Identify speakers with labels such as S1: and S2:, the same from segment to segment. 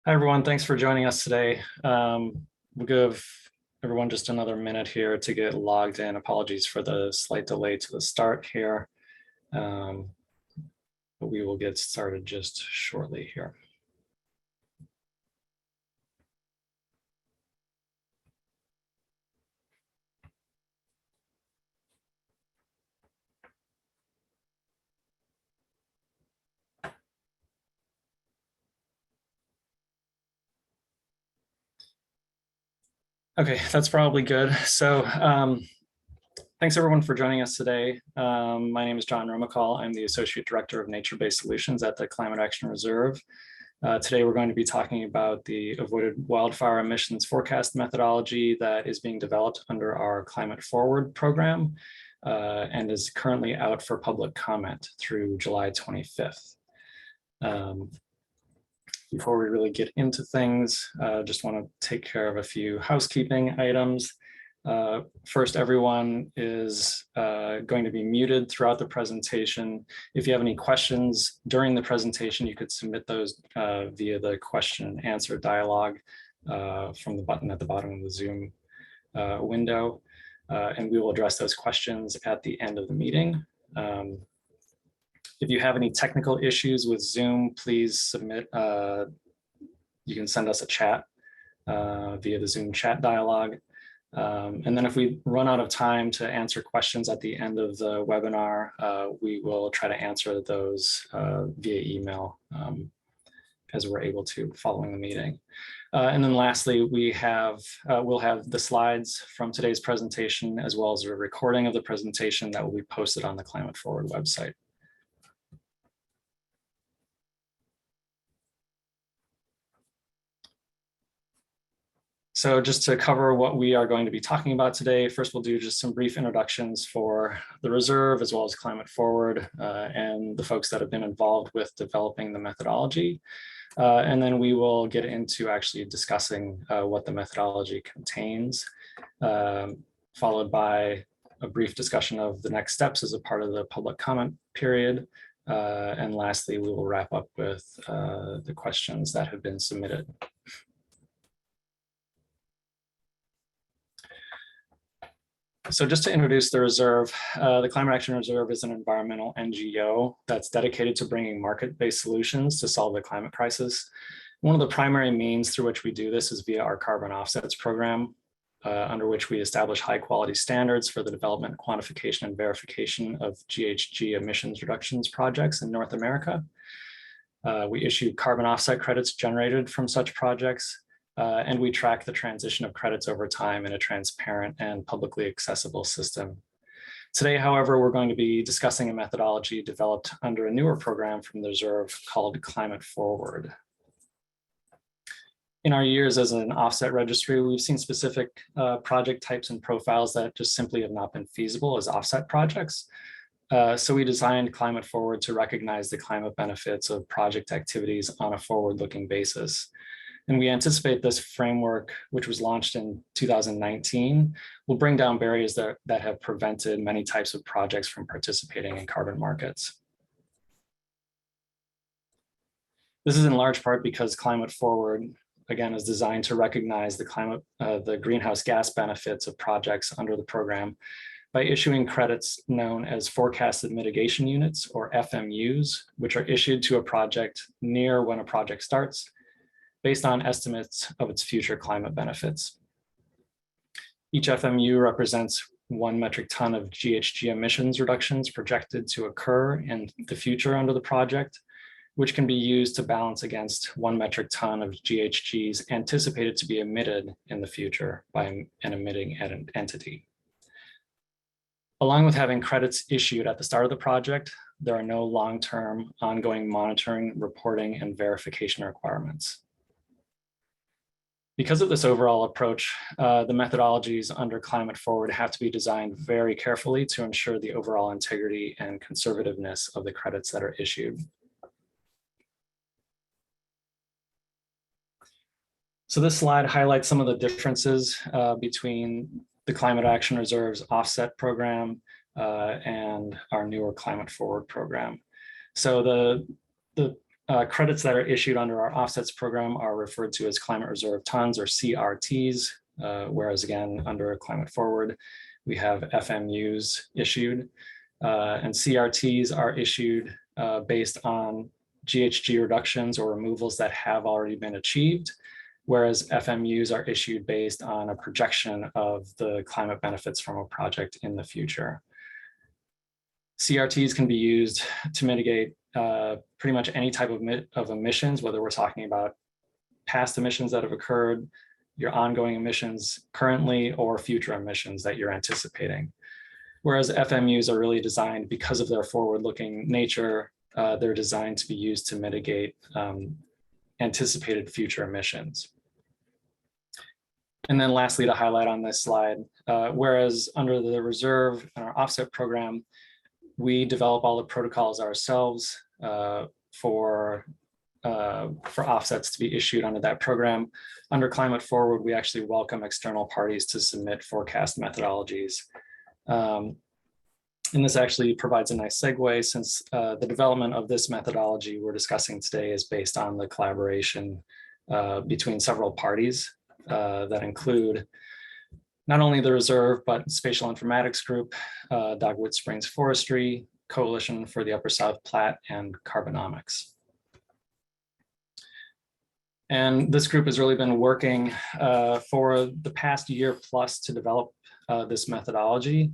S1: Hi, everyone. Thanks for joining us today. We'll give everyone just another minute here to get logged in. Apologies for the slight delay to the start here, but we will get started just shortly here. Okay, that's probably good. So thanks everyone for joining us today. My name is John Romacall. I'm the Associate Director of Nature-Based Solutions at the Climate Action Reserve. Today we're going to be talking about the avoided wildfire emissions forecast methodology that is being developed under our Climate Forward program and is currently out for public comment through July 25th. Before we really get into things, just want to take care of a few housekeeping items. First, everyone is going to be muted throughout the presentation. If you have any questions during the presentation, you could submit those via the question and answer dialog from the button at the bottom of the Zoom window, and we will address those questions at the end of the meeting. If you have any technical issues with Zoom, please submit. You can send us a chat via the Zoom chat dialog. And then if we run out of time to answer questions at the end of the webinar, we will try to answer those via email as we're able to following the meeting. And then lastly, we'll have the slides from today's presentation, as well as a recording of the presentation that will be posted on the Climate Forward website. So just to cover what we are going to be talking about today, first we'll do just some brief introductions for the reserve as well as Climate Forward and the folks that have been involved with developing the methodology. And then we will get into actually discussing what the methodology contains, followed by a brief discussion of the next steps as a part of the public comment period. And lastly, we will wrap up with the questions that have been submitted. So just to introduce the reserve, the Climate Action Reserve is an environmental NGO that's dedicated to bringing market-based solutions to solve the climate crisis. One of the primary means through which we do this is via our carbon offsets program, under which we establish high-quality standards for the development, quantification, and verification of GHG emissions reductions projects in North America. We issue carbon offset credits generated from such projects, and we track the transition of credits over time in a transparent and publicly accessible system. Today, however, we're going to be discussing a methodology developed under a newer program from the Reserve called Climate Forward. In our years as an offset registry, we've seen specific project types and profiles that just simply have not been feasible as offset projects. So we designed Climate Forward to recognize the climate benefits of project activities on a forward-looking basis. And we anticipate this framework, which was launched in 2019, will bring down barriers that have prevented many types of projects from participating in carbon markets. This is in large part because Climate Forward, again, is designed to recognize the greenhouse gas benefits of projects under the program by issuing credits known as forecasted mitigation units, or FMUs, which are issued to a project near when a project starts, based on estimates of its future climate benefits. Each FMU represents 1 metric ton of GHG emissions reductions projected to occur in the future under the project, which can be used to balance against 1 metric ton of GHGs anticipated to be emitted in the future by an emitting entity. Along with having credits issued at the start of the project, there are no long-term ongoing monitoring, reporting, and verification requirements. Because of this overall approach, the methodologies under Climate Forward have to be designed very carefully to ensure the overall integrity and conservativeness of the credits that are issued. So this slide highlights some of the differences between the Climate Action Reserve's offset program and our newer Climate Forward program. So the credits that are issued under our offsets program are referred to as climate reserve tons, or CRTs, whereas again, under Climate Forward, we have FMUs issued. And CRTs are issued based on GHG reductions or removals that have already been achieved, whereas FMUs are issued based on a projection of the climate benefits from a project in the future. CRTs can be used to mitigate pretty much any type of emissions, whether we're talking about past emissions that have occurred, your ongoing emissions currently, or future emissions that you're anticipating. Whereas FMUs are really designed, because of their forward-looking nature, they're designed to be used to mitigate anticipated future emissions. And then lastly, to highlight on this slide, whereas under the reserve and our offset program, we develop all the protocols ourselves for offsets to be issued under that program. Under Climate Forward, we actually welcome external parties to submit forecast methodologies. And this actually provides a nice segue, since the development of this methodology we're discussing today is based on the collaboration between several parties that include not only the reserve, but Spatial Informatics Group, Dogwood Springs Forestry, Coalition for the Upper South Platte, and Carbonomics. And this group has really been working for the past year plus to develop this methodology.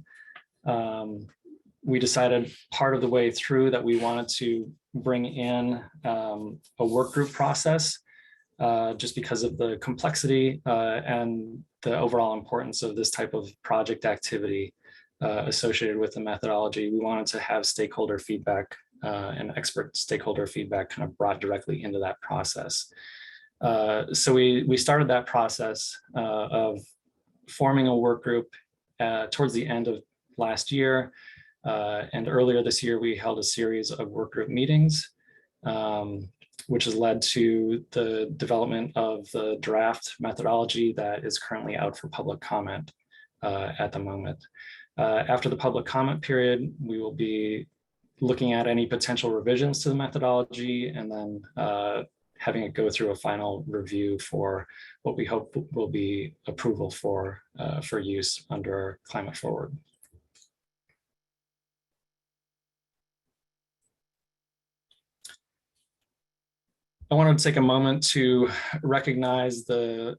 S1: We decided part of the way through that we wanted to bring in a work group process just because of the complexity and the overall importance of this type of project activity associated with the methodology. We wanted to have stakeholder feedback and expert stakeholder feedback kind of brought directly into that process. So we started that process of forming a work group towards the end of last year. And earlier this year, we held a series of work group meetings, which has led to the development of the draft methodology that is currently out for public comment at the moment. After the public comment period, we will be looking at any potential revisions to the methodology, and then having it go through a final review for what we hope will be approval for use under Climate Forward. I wanted to take a moment to recognize the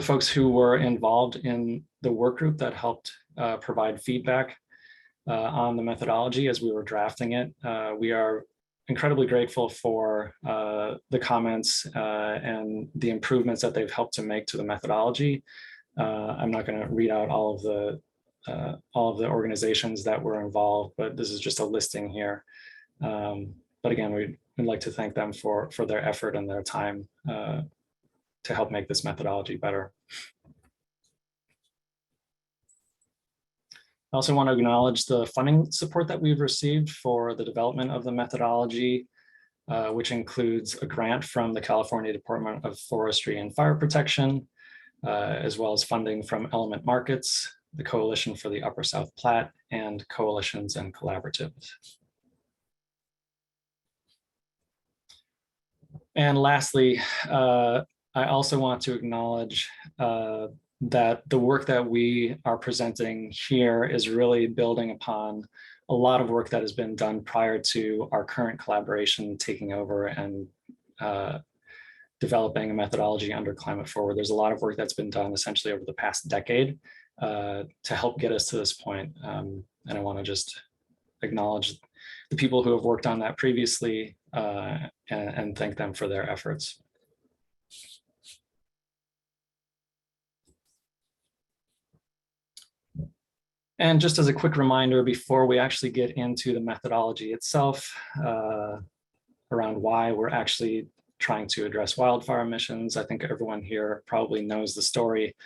S1: folks who were involved in the work group that helped provide feedback on the methodology as we were drafting it. We are incredibly grateful for the comments and the improvements that they've helped to make to the methodology. I'm not going to read out all of the organizations that were involved, but this is just a listing here. But again, we'd like to thank them for their effort and their time to help make this methodology better. I also want to acknowledge the funding support that we've received for the development of the methodology, which includes a grant from the California Department of Forestry and Fire Protection, as well as funding from Element Markets, the Coalition for the Upper South Platte, and Coalitions and Collaboratives. And lastly, I also want to acknowledge that the work that we are presenting here is really building upon a lot of work that has been done prior to our current collaboration taking over and developing a methodology under Climate Forward. There's a lot of work that's been done essentially over the past decade to help get us to this point. And I want to just acknowledge the people who have worked on that previously and thank them for their efforts. And just as a quick reminder, before we actually get into the methodology itself, around why we're actually trying to address wildfire emissions, I think everyone here probably knows the story.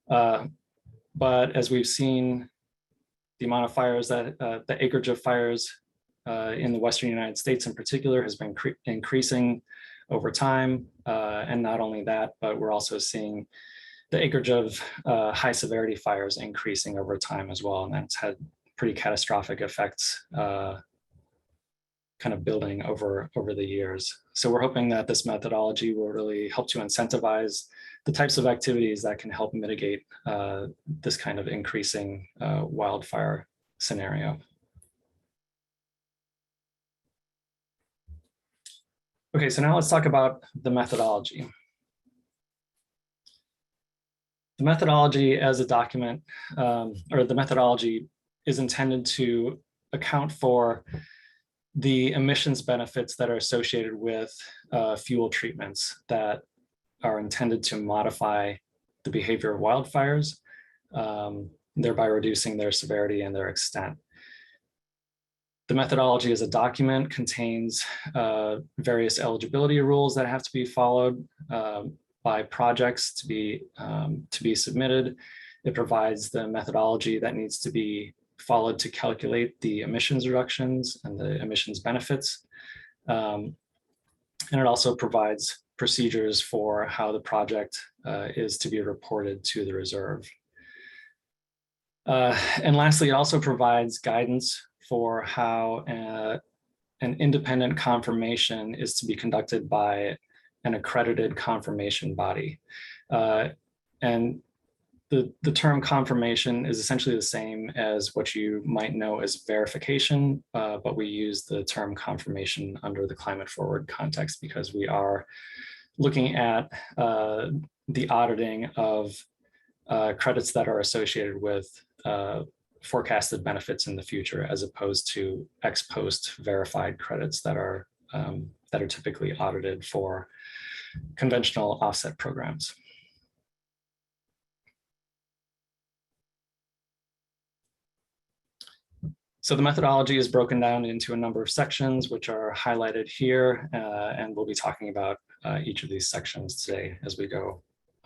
S1: But as we've seen, the amount of fires that the acreage of fires in the Western United States in particular has been increasing over time. And not only that, but we're also seeing the acreage of high severity fires increasing over time as well. And that's had pretty catastrophic effects kind of building over the years. So we're hoping that this methodology will really help to incentivize the types of activities that can help mitigate this kind of increasing wildfire scenario. Okay, so now let's talk about the methodology. The methodology as a document, or the methodology is intended to account for the emissions benefits that are associated with fuel treatments that are intended to modify the behavior of wildfires, thereby reducing their severity and their extent. The methodology as a document contains various eligibility rules that have to be followed by projects to be submitted. It provides the methodology that needs to be followed to calculate the emissions reductions and the emissions benefits. And it also provides procedures for how the project is to be reported to the reserve. And lastly, it also provides guidance for how an independent confirmation is to be conducted by an accredited confirmation body. And the term confirmation is essentially the same as what you might know as verification, but we use the term confirmation under the climate forward context because we are looking at the auditing of credits that are associated with forecasted benefits in the future, as opposed to ex post verified credits that are typically audited for conventional offset programs. So the methodology is broken down into a number of sections, which are highlighted here, and we'll be talking about each of these sections today as we go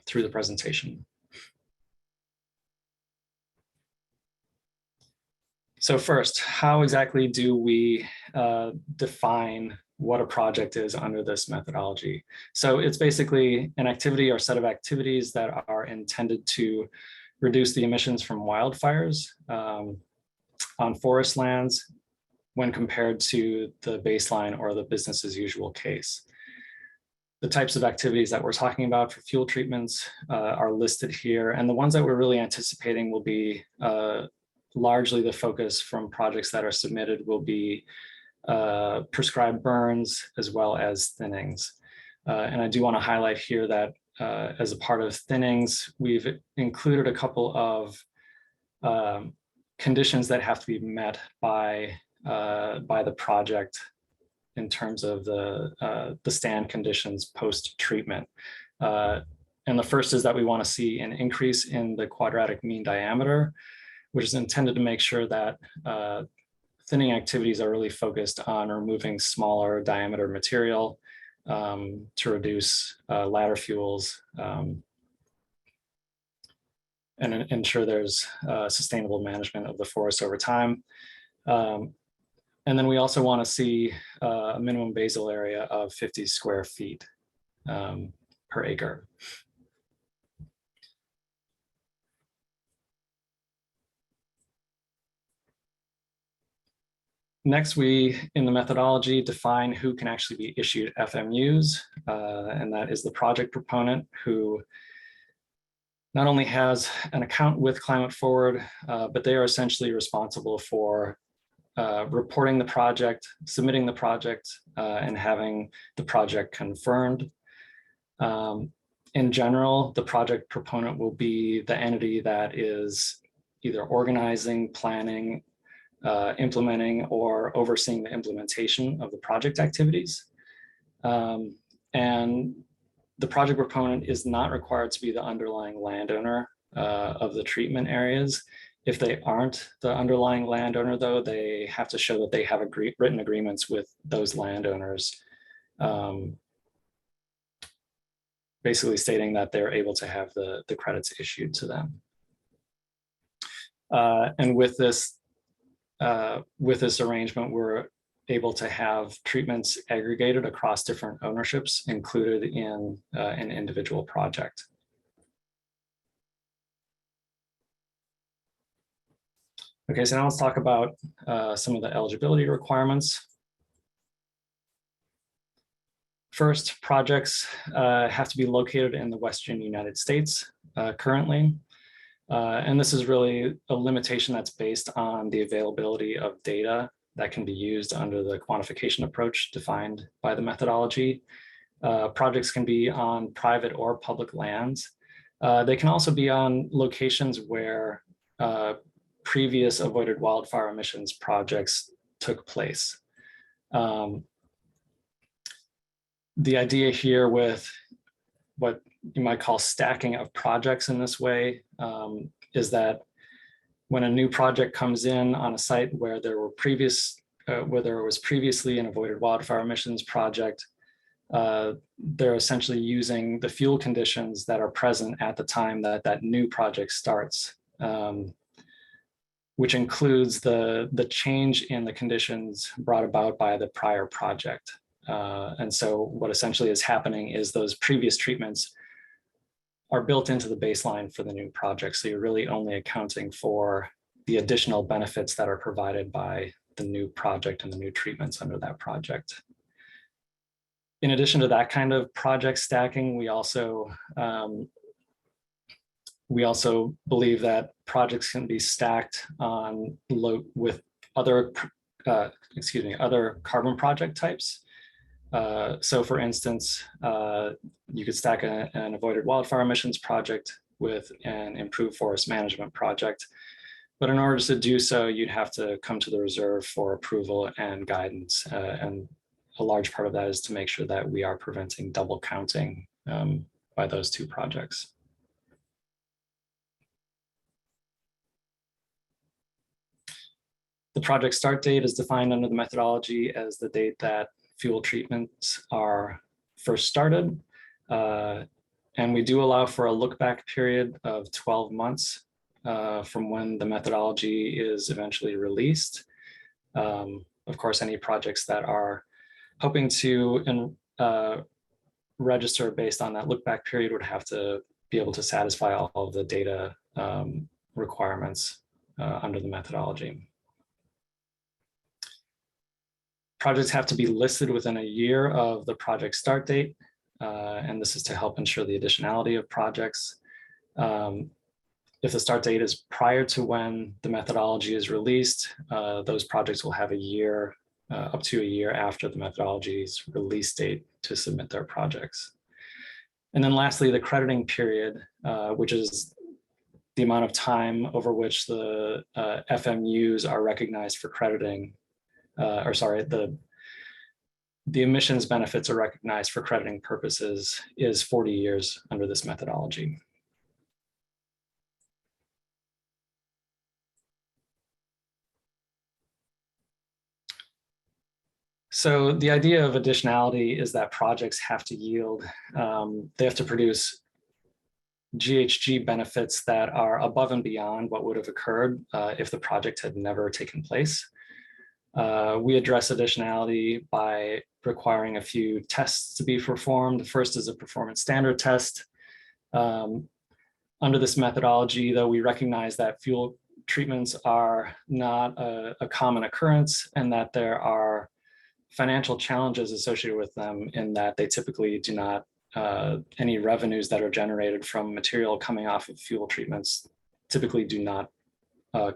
S1: through the presentation. So first, how exactly do we define what a project is under this methodology? So it's basically an activity or set of activities that are intended to reduce the emissions from wildfires on forest lands when compared to the baseline or the business as usual case. The types of activities that we're talking about for fuel treatments are listed here, and the ones that we're really anticipating will be largely the focus from projects that are submitted will be prescribed burns as well as thinnings. And I do want to highlight here that as a part of thinnings, we've included a couple of conditions that have to be met by the project in terms of the stand conditions post-treatment. And the first is that we want to see an increase in the quadratic mean diameter, which is intended to make sure that thinning activities are really focused on removing smaller diameter material to reduce ladder fuels and ensure there's sustainable management of the forest over time. And then we also want to see a minimum basal area of 50 square feet per acre. Next, we, in the methodology, define who can actually be issued FMUs, and that is the project proponent, who not only has an account with Climate Forward, but they are essentially responsible for reporting the project, submitting the project, and having the project confirmed. In general, the project proponent will be the entity that is either organizing, planning, implementing, or overseeing the implementation of the project activities. And the project proponent is not required to be the underlying landowner of the treatment areas. If they aren't the underlying landowner, though, they have to show that they have written agreements with those landowners, basically stating that they're able to have the credits issued to them. And with this arrangement, we're able to have treatments aggregated across different ownerships included in an individual project. Okay, so now let's talk about some of the eligibility requirements. First, projects have to be located in the Western United States currently. And this is really a limitation that's based on the availability of data that can be used under the quantification approach defined by the methodology. Projects can be on private or public lands. They can also be on locations where previous avoided wildfire emissions projects took place. The idea here with what you might call stacking of projects in this way is that when a new project comes in on a site where there was previously an avoided wildfire emissions project, they're essentially using the fuel conditions that are present at the time that that new project starts, which includes the change in the conditions brought about by the prior project. And so what essentially is happening is those previous treatments are built into the baseline for the new project. So you're really only accounting for the additional benefits that are provided by the new project and the new treatments under that project. In addition to that kind of project stacking, we also believe that projects can be stacked on with other carbon project types. So for instance, you could stack an avoided wildfire emissions project with an improved forest management project. But in order to do so, you'd have to come to the reserve for approval and guidance. And a large part of that is to make sure that we are preventing double counting by those two projects. The project start date is defined under the methodology as the date that fuel treatments are first started. And we do allow for a look back period of 12 months from when the methodology is eventually released. Of course, any projects that are hoping to register based on that look back period would have to be able to satisfy all of the data requirements under the methodology. Projects have to be listed within a year of the project start date, and this is to help ensure the additionality of projects. If the start date is prior to when the methodology is released, those projects will have a year, up to a year after the methodology's release date to submit their projects. And then lastly, the crediting period, which is the amount of time over which the FMUs are recognized for crediting, the emissions benefits are recognized for crediting purposes, is 40 years under this methodology. So the idea of additionality is that projects have to yield, they have to produce GHG benefits that are above and beyond what would have occurred if the project had never taken place. We address additionality by requiring a few tests to be performed. The first is a performance standard test. Under this methodology, though, we recognize that fuel treatments are not a common occurrence and that there are financial challenges associated with them in that they typically do not, any revenues that are generated from material coming off of fuel treatments typically do not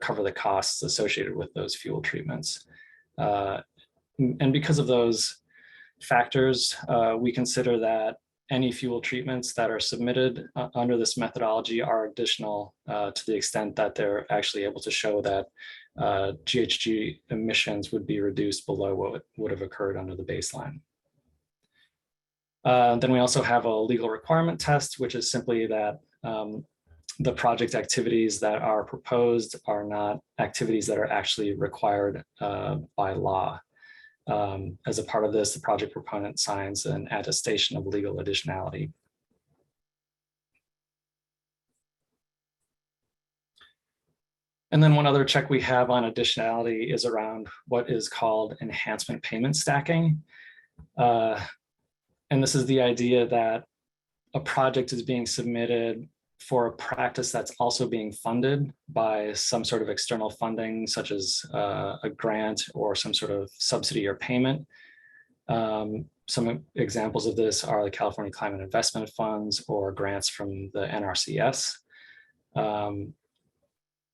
S1: cover the costs associated with those fuel treatments. And because of those factors, we consider that any fuel treatments that are submitted under this methodology are additional to the extent that they're actually able to show that GHG emissions would be reduced below what would have occurred under the baseline. Then we also have a legal requirement test, which is simply that the project activities that are proposed are not activities that are actually required by law. As a part of this, the project proponent signs an attestation of legal additionality. And then one other check we have on additionality is around what is called enhancement payment stacking. And this is the idea that a project is being submitted for a practice that's also being funded by some sort of external funding, such as a grant or some sort of subsidy or payment. some examples of this are the California Climate Investment Funds or grants from the NRCS. And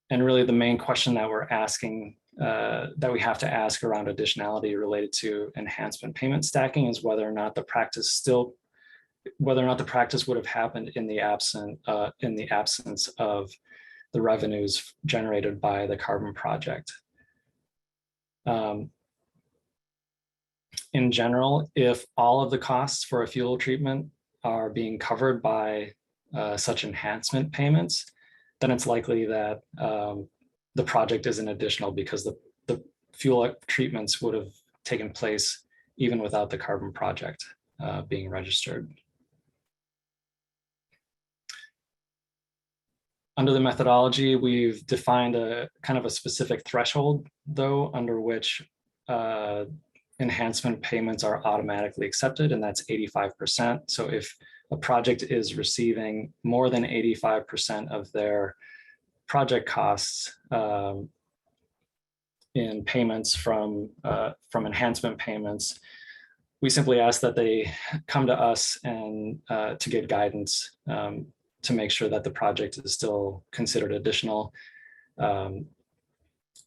S1: really the main question that we're asking, that we have to ask around additionality related to enhancement payment stacking is whether or not the practice would have happened in the absence of the revenues generated by the carbon project. In general, if all of the costs for a fuel treatment are being covered by such enhancement payments, then it's likely that the project isn't additional because the fuel treatments would have taken place even without the carbon project being registered. Under the methodology, we've defined a kind of a specific threshold, though, under which enhancement payments are automatically accepted, and that's 85%. So if a project is receiving more than 85% of their project costs in payments from enhancement payments, we simply ask that they come to us and to get guidance to make sure that the project is still considered additional.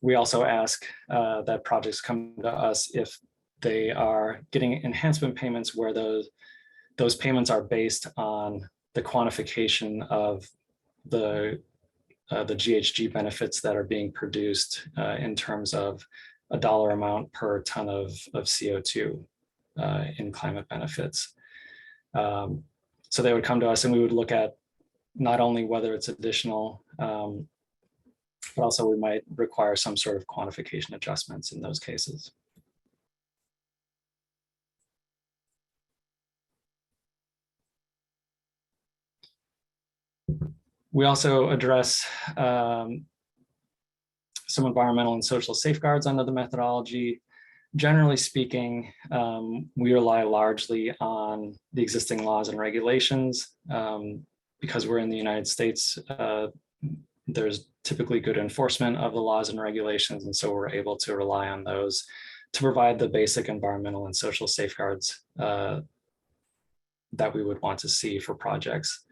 S1: We also ask that projects come to us if they are getting enhancement payments where those payments are based on the quantification of the GHG benefits that are being produced in terms of a dollar amount per ton of CO2 in climate benefits. So they would come to us and we would look at not only whether it's additional, but also we might require some sort of quantification adjustments in those cases. We also address some environmental and social safeguards under the methodology. Generally speaking, we rely largely on the existing laws and regulations. Because we're in the United States, there's typically good enforcement of the laws and regulations, and so we're able to rely on those to provide the basic environmental and social safeguards that we would want to see for projects.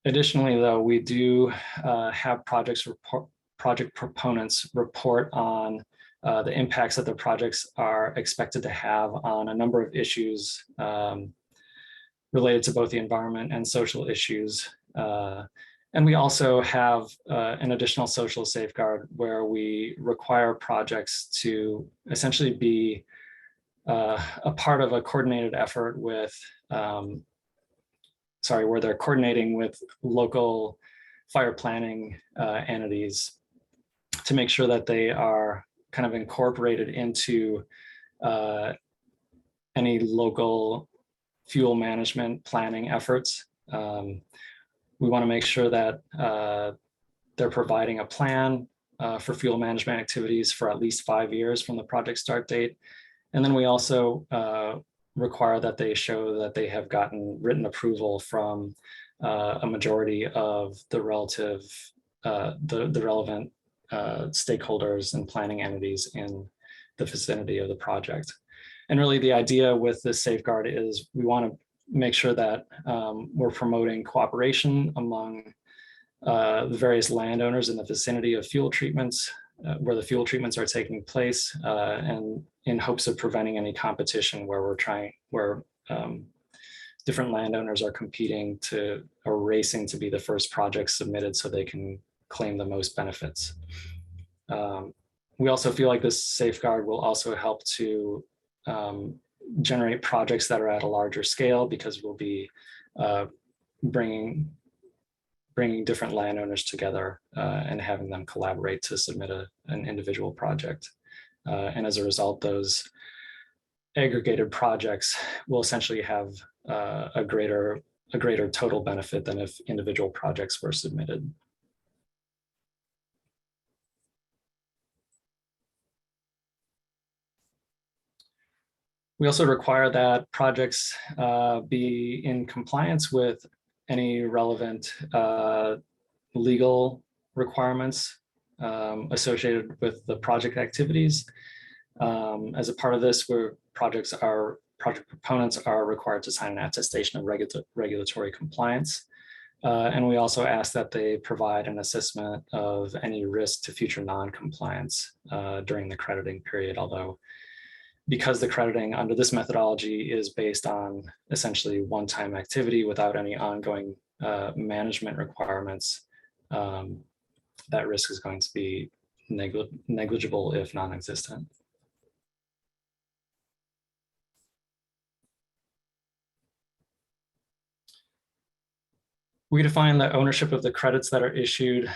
S1: Additionally, though, we do have project proponents report on the impacts that the projects are expected to have on a number of issues related to both the environment and social issues. And we also have an additional social safeguard where we require projects to essentially be a part of a coordinated effort with where they're coordinating with local fire planning entities to make sure that they are kind of incorporated into any local fuel management planning efforts. We want to make sure that they're providing a plan for fuel management activities for at least 5 years from the project start date. And then we also require that they show that they have gotten written approval from a majority of the relevant stakeholders and planning entities in the vicinity of the project. And really the idea with this safeguard is we want to make sure that we're promoting cooperation among the various landowners in the vicinity of fuel treatments, where the fuel treatments are taking place, and in hopes of preventing any competition where different landowners are competing or racing to be the first project submitted so they can claim the most benefits. We also feel like this safeguard will also help to generate projects that are at a larger scale, because we'll be bringing different landowners together and having them collaborate to submit an individual project. And as a result, those aggregated projects will essentially have a greater total benefit than if individual projects were submitted. We also require that projects be in compliance with any relevant legal requirements associated with the project activities. As a part of this, where projects are project proponents are required to sign an attestation of regulatory compliance. And we also ask that they provide an assessment of any risk to future non-compliance during the crediting period, although because the crediting under this methodology is based on essentially one-time activity without any ongoing management requirements, that risk is going to be negligible if non-existent. We define the ownership of the credits that are issued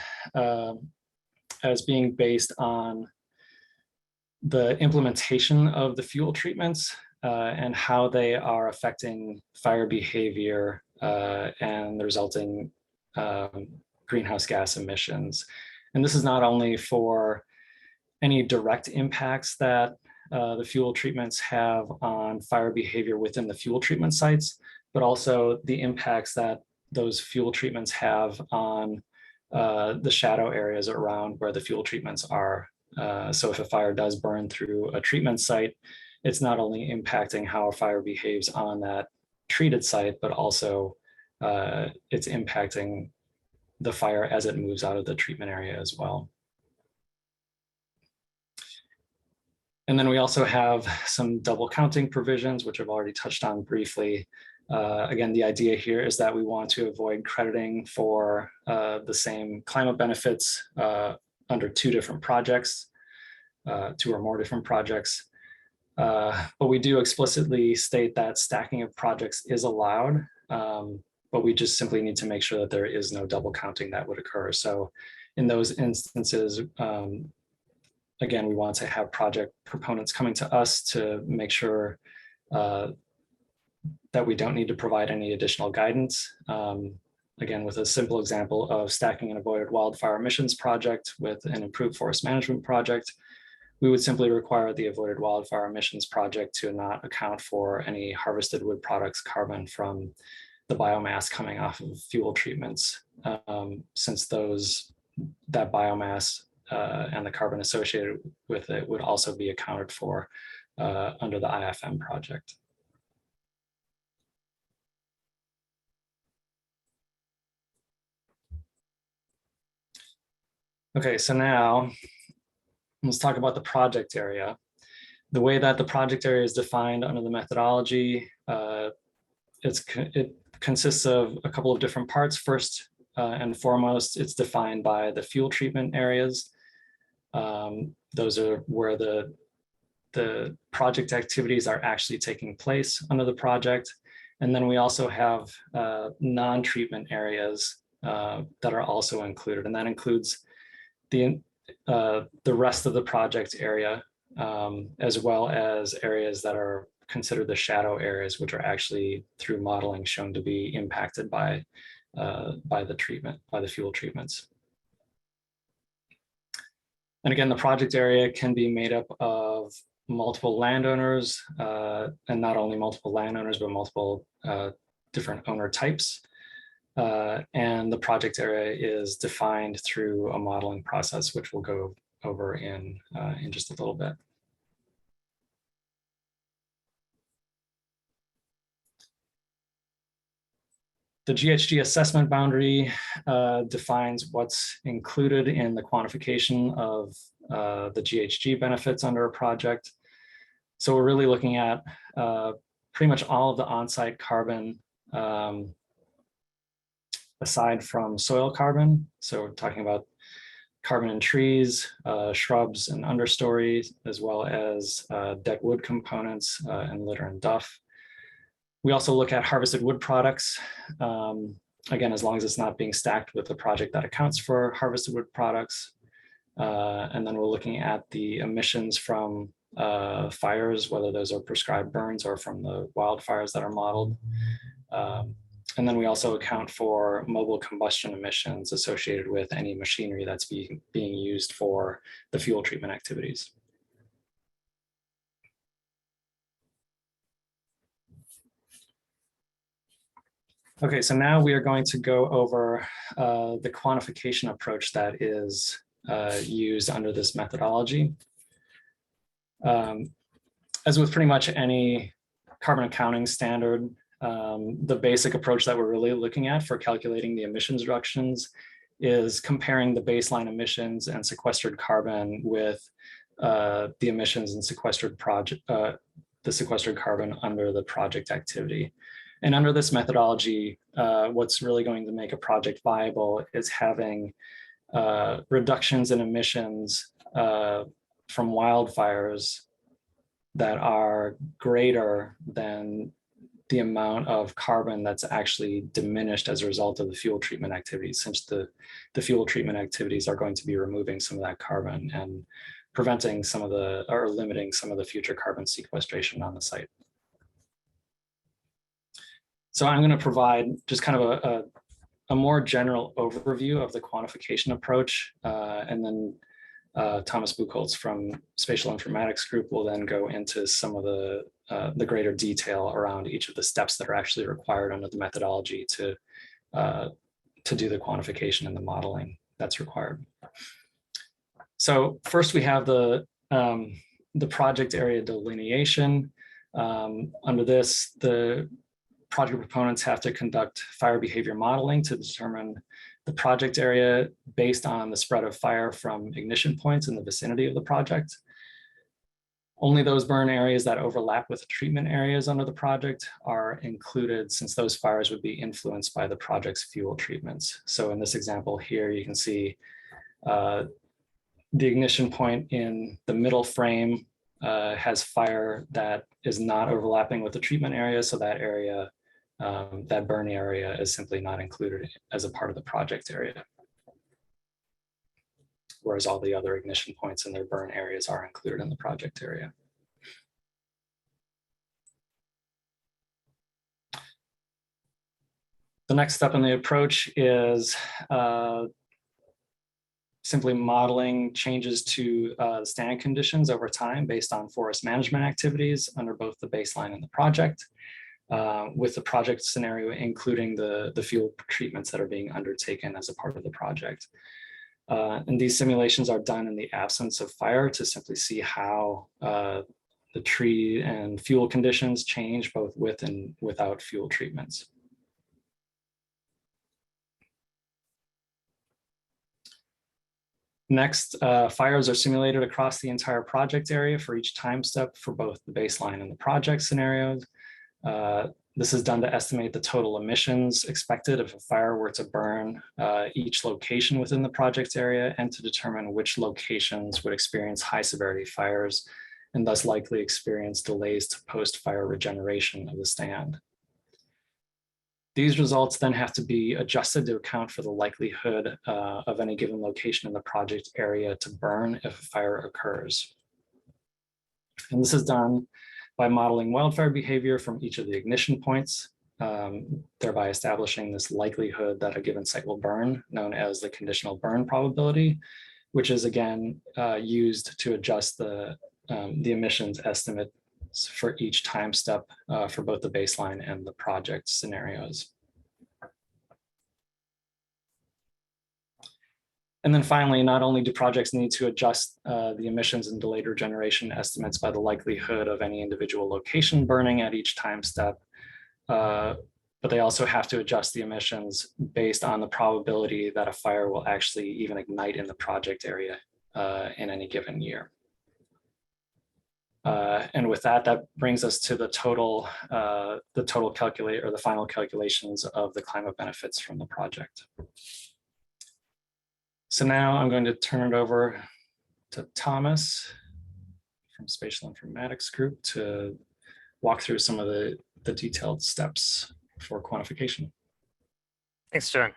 S1: as being based on the implementation of the fuel treatments and how they are affecting fire behavior and the resulting greenhouse gas emissions. And this is not only for any direct impacts that the fuel treatments have on fire behavior within the fuel treatment sites, but also the impacts that those fuel treatments have on the shadow areas around where the fuel treatments are. So if a fire does burn through a treatment site, it's not only impacting how a fire behaves on that treated site, but also it's impacting the fire as it moves out of the treatment area as well. And then we also have some double counting provisions, which I've already touched on briefly. Again, the idea here is that we want to avoid crediting for the same climate benefits under two different projects, two or more different projects. But we do explicitly state that stacking of projects is allowed, but we just simply need to make sure that there is no double counting that would occur. So in those instances, again, we want to have project proponents coming to us to make sure that we don't need to provide any additional guidance. Again, with a simple example of stacking an avoided wildfire emissions project with an improved forest management project, we would simply require the avoided wildfire emissions project to not account for any harvested wood products carbon from the biomass coming off of fuel treatments, since that biomass and the carbon associated with it would also be accounted for under the IFM project. Okay, so now let's talk about the project area. The way that the project area is defined under the methodology, it consists of a couple of different parts. First and foremost, it's defined by the fuel treatment areas. Those are where the project activities are actually taking place under the project. And then we also have non-treatment areas that are also included, and that includes the rest of the project area, as well as areas that are considered the shadow areas, which are actually through modeling shown to be impacted by the fuel treatments. And again, the project area can be made up of multiple landowners, and not only multiple landowners, but multiple different owner types. And the project area is defined through a modeling process, which we'll go over in just a little bit. The GHG assessment boundary defines what's included in the quantification of the GHG benefits under a project. So we're really looking at pretty much all of the on-site carbon aside from soil carbon. So we're talking about carbon in trees, shrubs and understory, as well as dead wood components and litter and duff. We also look at harvested wood products, again, as long as it's not being stacked with a project that accounts for harvested wood products. And then we're looking at the emissions from fires, whether those are prescribed burns or from the wildfires that are modeled. And then we also account for mobile combustion emissions associated with any machinery that's being used for the fuel treatment activities. Okay, so now we are going to go over the quantification approach that is used under this methodology. As with pretty much any carbon accounting standard. The basic approach that we're really looking at for calculating the emissions reductions is comparing the baseline emissions and sequestered carbon with the emissions and sequestered carbon under the project activity. And under this methodology, what's really going to make a project viable is having reductions in emissions from wildfires that are greater than the amount of carbon that's actually diminished as a result of the fuel treatment activities, since the fuel treatment activities are going to be removing some of that carbon and preventing some of the, or limiting some of the future carbon sequestration on the site. So I'm going to provide just kind of a more general overview of the quantification approach, and then Thomas Buchholz from Spatial Informatics Group will then go into some of the greater detail around each of the steps that are actually required under the methodology to do the quantification and the modeling that's required. So first we have the project area delineation. Under this, the project proponents have to conduct fire behavior modeling to determine the project area based on the spread of fire from ignition points in the vicinity of the project. Only those burn areas that overlap with treatment areas under the project are included, since those fires would be influenced by the project's fuel treatments. So in this example here, you can see the ignition point in the middle frame has fire that is not overlapping with the treatment area. So that area, that burn area is simply not included as a part of the project area. Whereas all the other ignition points and their burn areas are included in the project area. The next step in the approach is simply modeling changes to stand conditions over time based on forest management activities under both the baseline and the project, with the project scenario including the fuel treatments that are being undertaken as a part of the project. And these simulations are done in the absence of fire to simply see how the tree and fuel conditions change both with and without fuel treatments. Next, fires are simulated across the entire project area for each time step for both the baseline and the project scenarios. This is done to estimate the total emissions expected if a fire were to burn each location within the project area, and to determine which locations would experience high severity fires and thus likely experience delays to post-fire regeneration of the stand. These results then have to be adjusted to account for the likelihood of any given location in the project area to burn if a fire occurs. And this is done by modeling wildfire behavior from each of the ignition points, thereby establishing this likelihood that a given site will burn, known as the conditional burn probability, which is again used to adjust the emissions estimate for each time step for both the baseline and the project scenarios. And then finally, not only do projects need to adjust the emissions and delayed regeneration estimates by the likelihood of any individual location burning at each time step, but they also have to adjust the emissions based on the probability that a fire will actually even ignite in the project area in any given year. And with that, that brings us to the total calculate, or the final calculations of the climate benefits from the project. So now I'm going to turn it over to Thomas from Spatial Informatics Group to walk through some of the detailed steps for quantification.
S2: Thanks, John.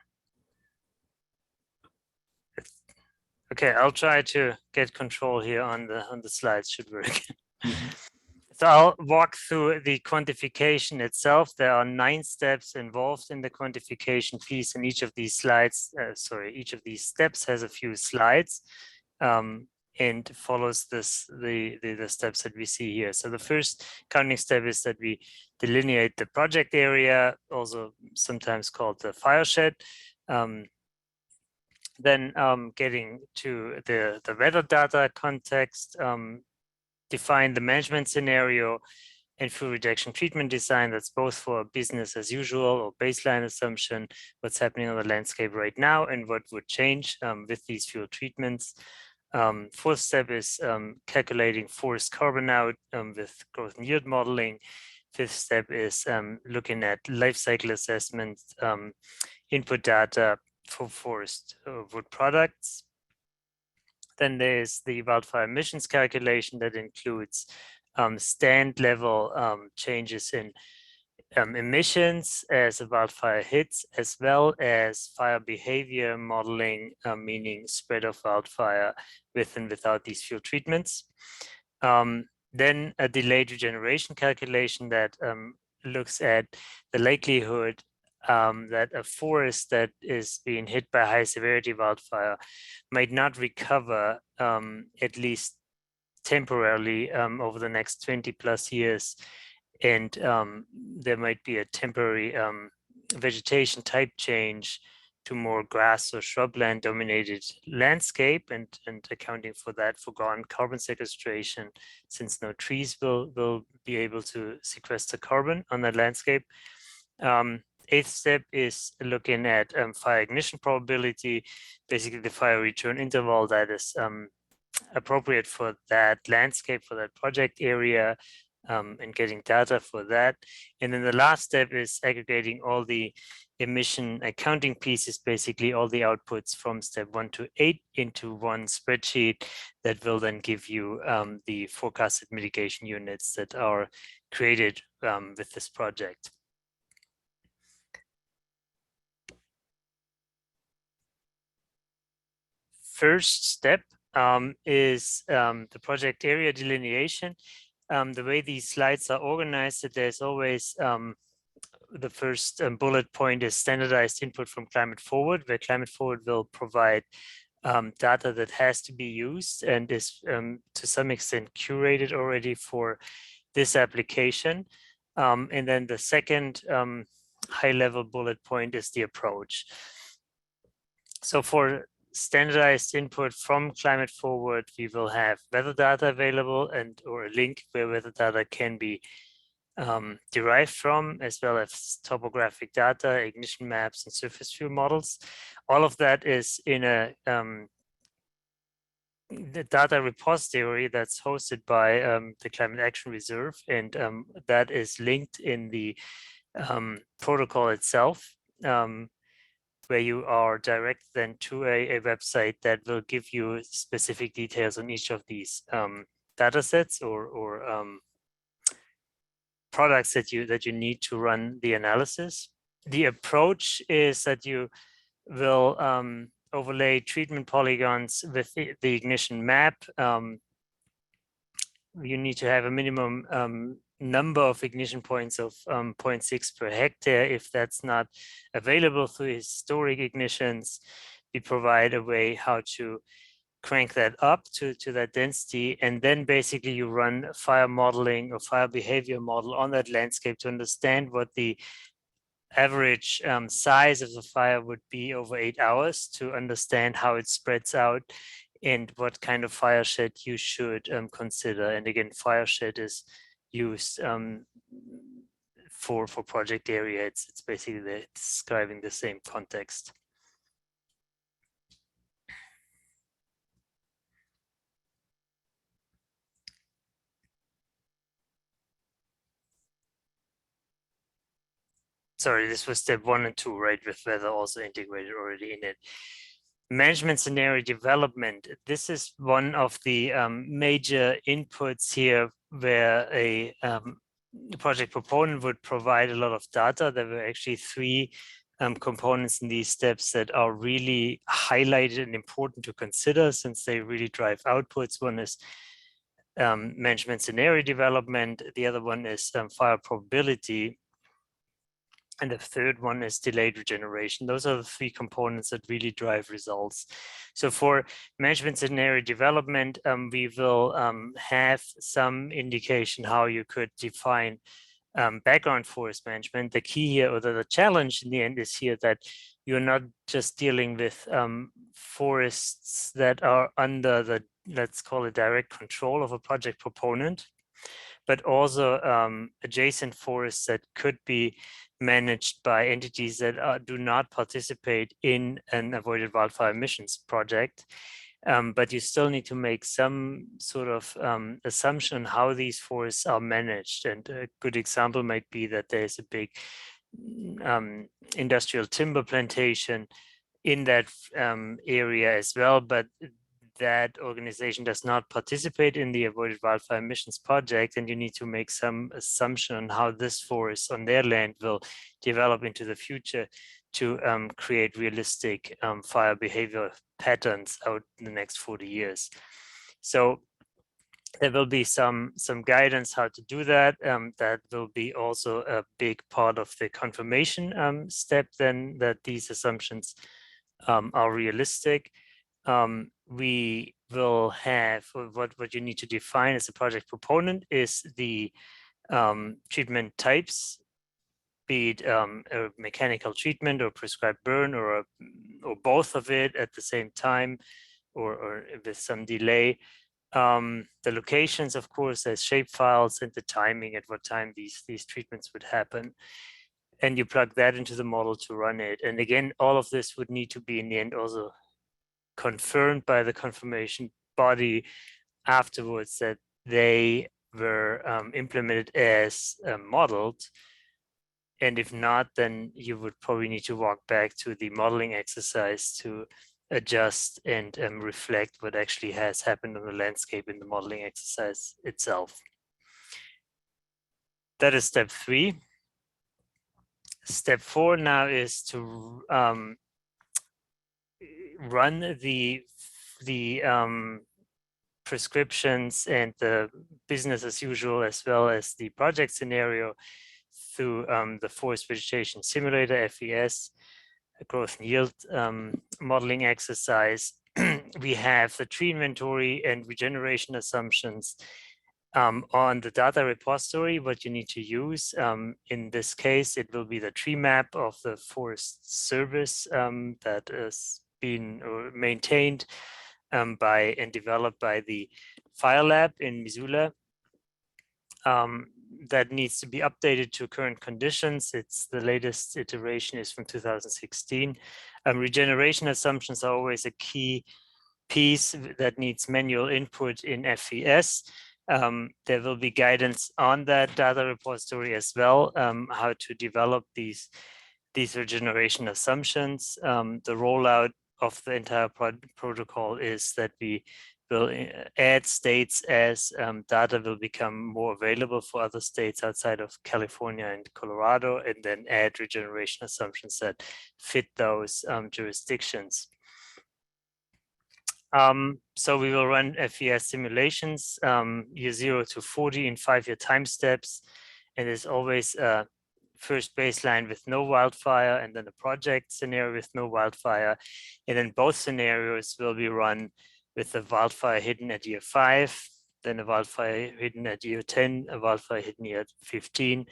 S2: Okay, I'll try to get control here on the slides. Should work. So I'll walk through the quantification itself. There are 9 steps involved in the quantification piece, and each of these slides, each of these steps has a few slides and follows the steps that we see here. So the first counting step is that we delineate the project area, also sometimes called the fire shed. Then getting to the weather data context, define the management scenario, and fuel reduction treatment design that's both for business as usual or baseline assumption, what's happening on the landscape right now and what would change with these fuel treatments. Fourth step is calculating forest carbon out with growth and yield modeling. Fifth step is looking at life cycle assessment, input data for forest wood products. Then there's the wildfire emissions calculation that includes stand level changes in emissions as a wildfire hits, as well as fire behavior modeling, meaning spread of wildfire with and without these fuel treatments. Then a delayed regeneration calculation that looks at the likelihood that a forest that is being hit by high severity wildfire might not recover at least temporarily over the next 20 plus years. And there might be a temporary vegetation type change to more grass or shrubland dominated landscape, and accounting for that foregone carbon sequestration, since no trees will be able to sequester carbon on that landscape. Eighth step is looking at fire ignition probability, basically the fire return interval that is appropriate for that landscape, for that project area, and getting data for that. And then the last step is aggregating all the emission accounting pieces, basically all the outputs from step 1 to 8 into one spreadsheet that will then give you the forecasted mitigation units that are created with this project. First step is the project area delineation. The way these slides are organized, there's always the first bullet point is standardized input from Climate Forward, where Climate Forward will provide data that has to be used and is to some extent curated already for this application. And then the second high-level bullet point is the approach. So for standardized input from Climate Forward, we will have weather data available and or a link where weather data can be derived from, as well as topographic data, ignition maps, and surface fuel models. All of that is in a the data repository that's hosted by the Climate Action Reserve, and that is linked in the protocol itself, where you are directed then to a website that will give you specific details on each of these data sets or products that you need to run the analysis. The approach is that you will overlay treatment polygons with the ignition map. You need to have a minimum number of ignition points of 0.6 per hectare. If that's not available through historic ignitions, we provide a way how to crank that up to that density. And then basically you run fire modeling or fire behavior model on that landscape to understand what the average size of the fire would be over 8 hours, to understand how it spreads out and what kind of fire shed you should consider. And again, fire shed is used for project area. It's basically describing the same context. Sorry, this was step 1 and 2, right? With weather also integrated already in it. Management scenario development. This is one of the major inputs here, where a project proponent would provide a lot of data. There were actually 3 components in these steps that are really highlighted and important to consider, since they really drive outputs. One is management scenario development. The other one is fire probability. And the third one is delayed regeneration. Those are the 3 components that really drive results. So for management scenario development, we will have some indication how you could define background forest management. The key here, or the challenge in the end, is here that you're not just dealing with forests that are under the, let's call it, direct control of a project proponent, but also adjacent forests that could be managed by entities that do not participate in an avoided wildfire emissions project. But you still need to make some sort of assumption how these forests are managed. And a good example might be that there's a big industrial timber plantation in that area as well, but that organization does not participate in the avoided wildfire emissions project, and you need to make some assumption on how this forest on their land will develop into the future to create realistic fire behavior patterns out in the next 40 years. So there will be some guidance how to do that. That will be also a big part of the confirmation step then, that these assumptions are realistic. We will have what you need to define as a project proponent is the treatment types, be it a mechanical treatment or prescribed burn or both of it at the same time or with some delay. The locations, of course, as shapefiles, and the timing at what time these treatments would happen. And you plug that into the model to run it. And again, all of this would need to be in the end also confirmed by the confirmation body afterwards that they were implemented as modeled. And if not, then you would probably need to walk back to the modeling exercise to adjust and reflect what actually has happened on the landscape in the modeling exercise itself. That is step 3. Step 4 now is to run the prescriptions and the business as usual, as well as the project scenario through the forest vegetation simulator, FES, a growth and yield modeling exercise. We have the tree inventory and regeneration assumptions on the data repository. What you need to use in this case, it will be the tree map of the Forest Service that is being maintained by and developed by the Fire Lab in Missoula. That needs to be updated to current conditions. It's the latest iteration is from 2016. Regeneration assumptions are always a key piece that needs manual input in FES. There will be guidance on that data repository as well, how to develop these regeneration assumptions. The rollout of the entire protocol is that we will add states as data will become more available for other states outside of California and Colorado, and then add regeneration assumptions that fit those jurisdictions. So we will run FES simulations, year 0 to 40 in 5-year time steps. And there's always a first baseline with no wildfire, and then a project scenario with no wildfire. And then both scenarios will be run with a wildfire hidden at year 5, then a wildfire hidden at year 10, a wildfire hidden year 15,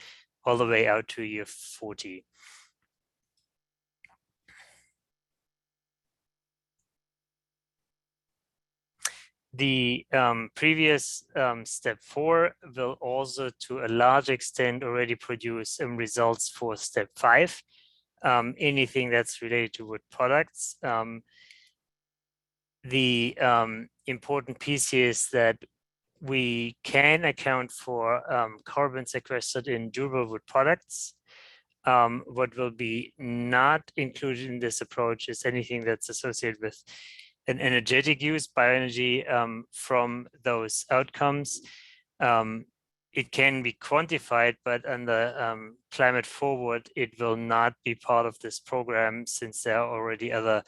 S2: all the way out to year 40. The previous step 4 will also, to a large extent, already produce results for step 5. Anything that's related to wood products. The important piece here is that we can account for carbon sequestered in durable wood products. What will be not included in this approach is anything that's associated with an energetic use, bioenergy from those outcomes. It can be quantified, but under Climate Forward, it will not be part of this program, since there are already other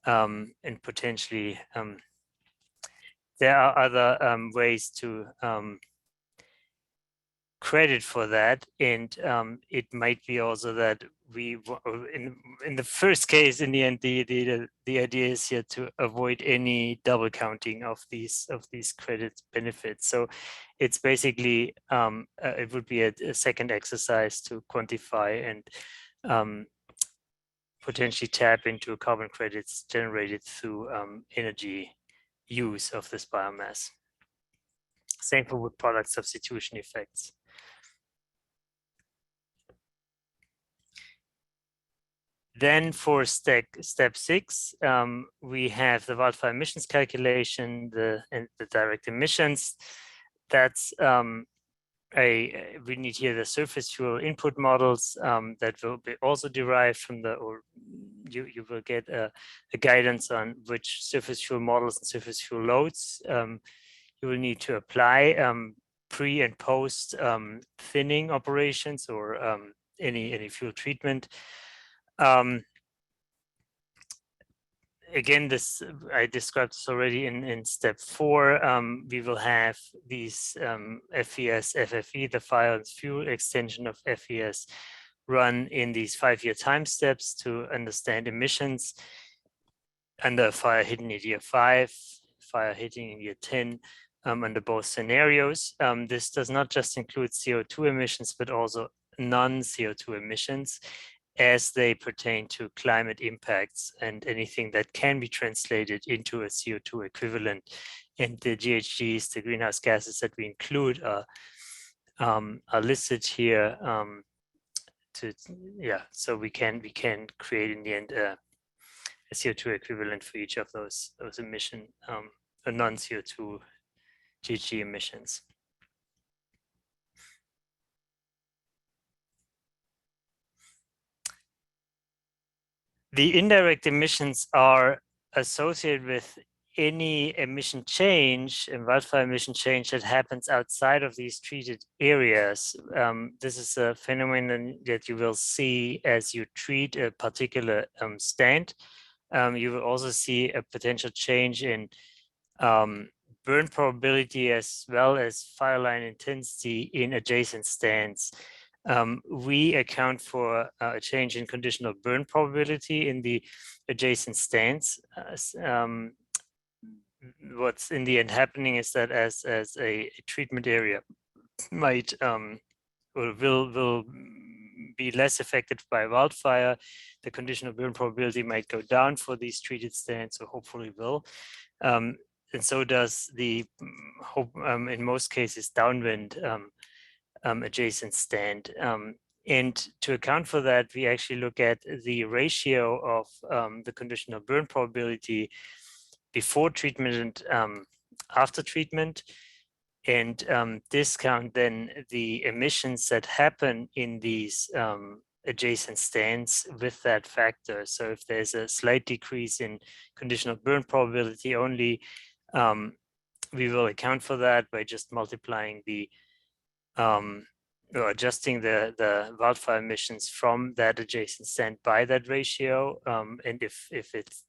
S2: and potentially there are other ways to credit for that. And it might be also that we, in the first case, in the end, the idea is here to avoid any double counting of these credit benefits. So it's basically, it would be a second exercise to quantify and potentially tap into carbon credits generated through energy use of this biomass. Same for wood product substitution effects. Then for step 6, we have the wildfire emissions calculation, and the direct emissions. That's we need here the surface fuel input models that will be also derived from the, or you will get a guidance on which surface fuel models and surface fuel loads you will need to apply pre and post thinning operations or any fuel treatment. Again, this I described this already in step 4. We will have these FES, FFE, the fire and fuel extension of FES, run in these 5-year time steps to understand emissions under fire hitting in year 5, fire hitting in year 10, under both scenarios. This does not just include CO2 emissions, but also non-CO2 emissions, as they pertain to climate impacts and anything that can be translated into a CO2 equivalent. And the GHGs, the greenhouse gases that we include, are listed here. So we can create in the end a CO2 equivalent for each of those emission, non-CO2 GHG emissions. The indirect emissions are associated with any emission change and wildfire emission change that happens outside of these treated areas. This is a phenomenon that you will see as you treat a particular stand. You will also see a potential change in burn probability as well as fire line intensity in adjacent stands. We account for a change in conditional burn probability in the adjacent stands. What's in the end happening is that as a treatment area might or will be less affected by wildfire, the conditional burn probability might go down for these treated stands, or hopefully will. And so does the, in most cases, downwind adjacent stand. And to account for that, we actually look at the ratio of the conditional burn probability before treatment and after treatment, and discount then the emissions that happen in these adjacent stands with that factor. So if there's a slight decrease in conditional burn probability only, we will account for that by just multiplying the or adjusting the wildfire emissions from that adjacent stand by that ratio. And if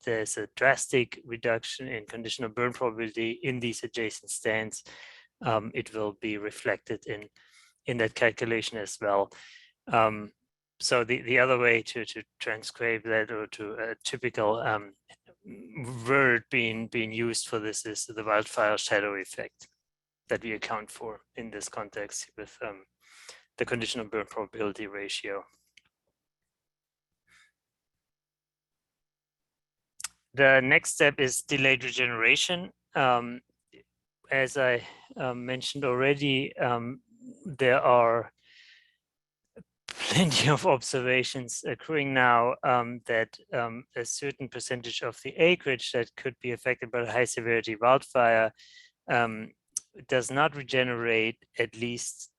S2: there's a drastic reduction in conditional burn probability in these adjacent stands, it will be reflected in that calculation as well. So the other way to transcribe that, or to a typical word being used for this, is the wildfire shadow effect that we account for in this context with the conditional burn probability ratio. The next step is delayed regeneration. As I mentioned already, there are plenty of observations occurring now that a certain percentage of the acreage that could be affected by a high severity wildfire does not regenerate, at least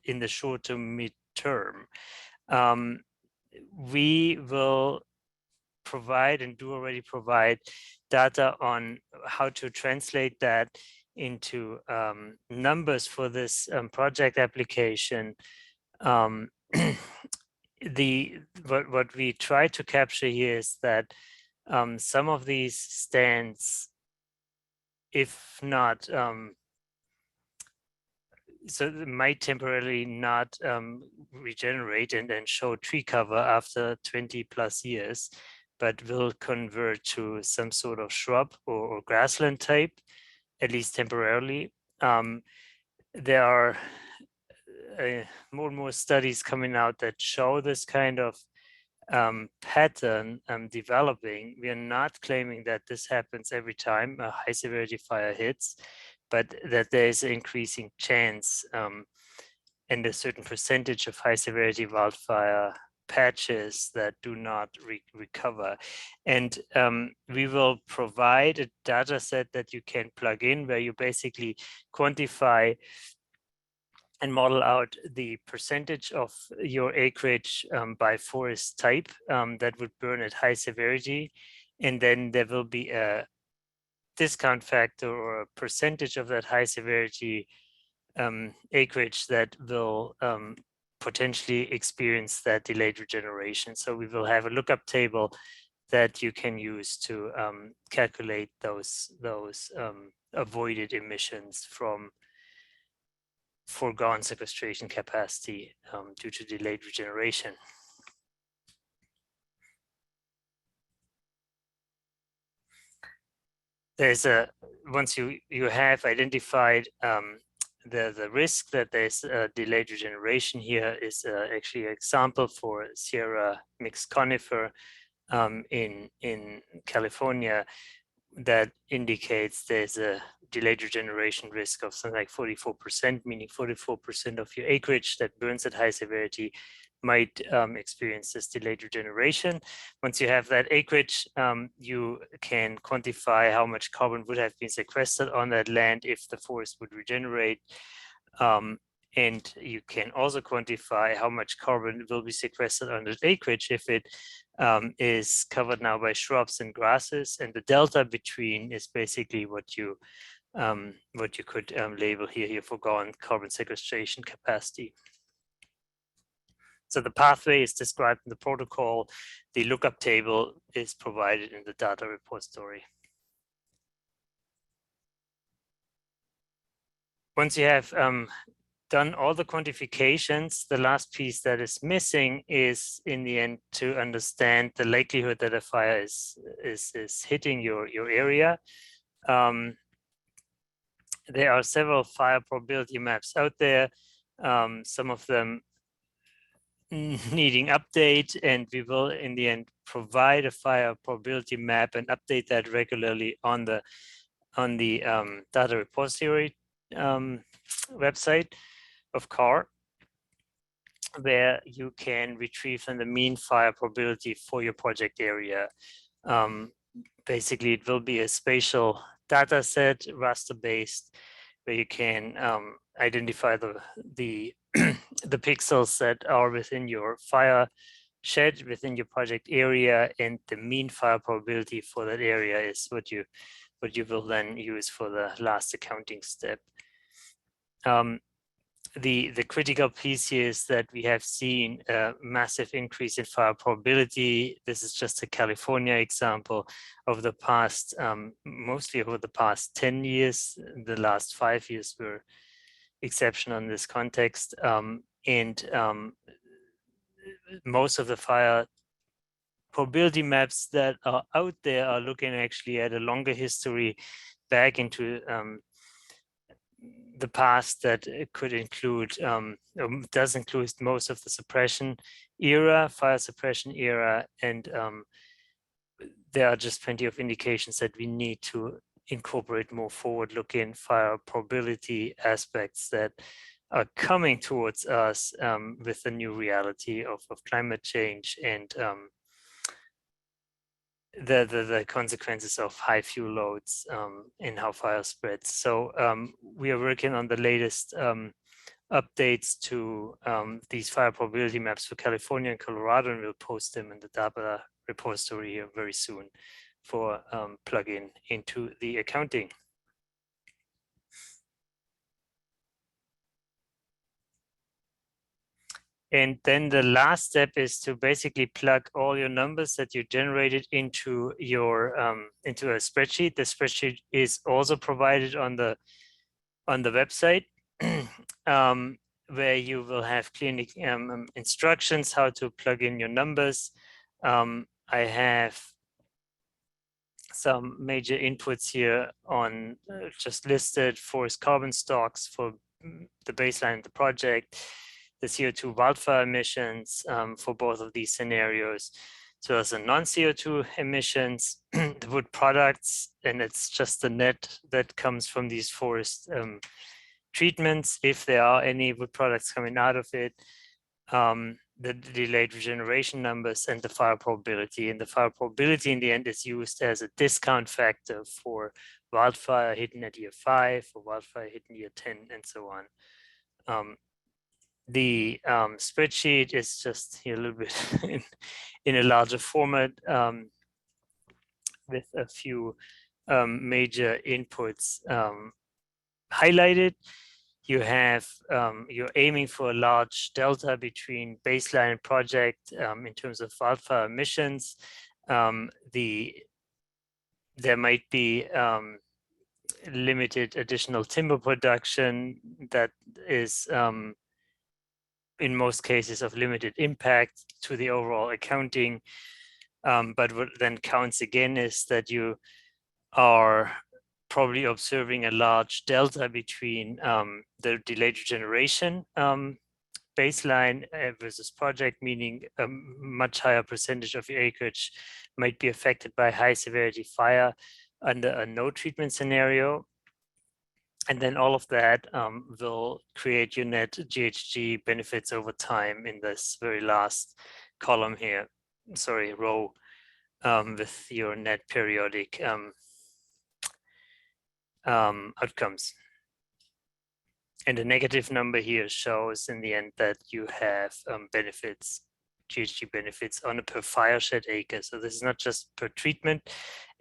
S2: in the short to mid-term. We will provide, and do already provide, data on how to translate that into numbers for this project application. What we try to capture here is that some of these stands, if not, so it might temporarily not regenerate and then show tree cover after 20+ years, but will convert to some sort of shrub or grassland type, at least temporarily. There are more and more studies coming out that show this kind of pattern developing. We are not claiming that this happens every time a high severity fire hits, but that there is an increasing chance and a certain percentage of high severity wildfire patches that do not recover. And we will provide a data set that you can plug in where you basically quantify and model out the percentage of your acreage by forest type that would burn at high severity. And then there will be a discount factor or a percentage of that high severity acreage that will potentially experience that delayed regeneration. So we will have a lookup table that you can use to calculate those avoided emissions from foregone sequestration capacity due to delayed regeneration. There's once you have identified the risk that there's delayed regeneration, here is actually an example for Sierra mixed conifer in California that indicates there's a delayed regeneration risk of something like 44%, meaning 44% of your acreage that burns at high severity might experience this delayed regeneration. Once you have that acreage, you can quantify how much carbon would have been sequestered on that land if the forest would regenerate. And you can also quantify how much carbon will be sequestered on that acreage if it is covered now by shrubs and grasses. And the delta between is basically what you could label here foregone carbon sequestration capacity. So the pathway is described in the protocol. The lookup table is provided in the data repository. Once you have done all the quantifications, the last piece that is missing is in the end to understand the likelihood that a fire is hitting your area. There are several fire probability maps out there, some of them needing update, and we will in the end provide a fire probability map and update that regularly on the data repository website of CAR, where you can retrieve the mean fire probability for your project area. Basically, it will be a spatial data set, raster based, where you can identify the pixels that are within your fire shed, within your project area, and the mean fire probability for that area is what you will then use for the last accounting step. The critical piece here is that we have seen a massive increase in fire probability. This is just a California example of the past, mostly over the past 10 years. The last 5 years were exceptional in this context. Most of the fire probability maps that are out there are looking actually at a longer history back into the past that it could include, does include most of the suppression era, fire suppression era, and there are just plenty of indications that we need to incorporate more forward-looking fire probability aspects that are coming towards us with the new reality of climate change and the consequences of high fuel loads and how fire spreads. So we are working on the latest updates to these fire probability maps for California and Colorado, and we'll post them in the data repository here very soon for plug-in into the accounting. And then the last step is to basically plug all your numbers that you generated into your into a spreadsheet. The spreadsheet is also provided on the website, where you will have clear instructions how to plug in your numbers. I have some major inputs here on just listed forest carbon stocks for the baseline of the project, the CO2 wildfire emissions for both of these scenarios. So as a non-CO2 emissions, the wood products, and it's just the net that comes from these forest treatments, if there are any wood products coming out of it, the delayed regeneration numbers, and the fire probability. And the fire probability in the end is used as a discount factor for wildfire hidden at year 5, or wildfire hidden year 10, and so on. The spreadsheet is just here a little bit in a larger format with a few major inputs highlighted. You have, you're aiming for a large delta between baseline and project in terms of wildfire emissions. There might be limited additional timber production that is in most cases of limited impact to the overall accounting. But what then counts again is that you are probably observing a large delta between the delayed regeneration baseline versus project, meaning a much higher percentage of your acreage might be affected by high severity fire under a no treatment scenario. And then all of that will create your net GHG benefits over time in this very last column here, sorry, row, with your net periodic outcomes. And the negative number here shows in the end that you have benefits, GHG benefits on a per fire shed acre. So this is not just per treatment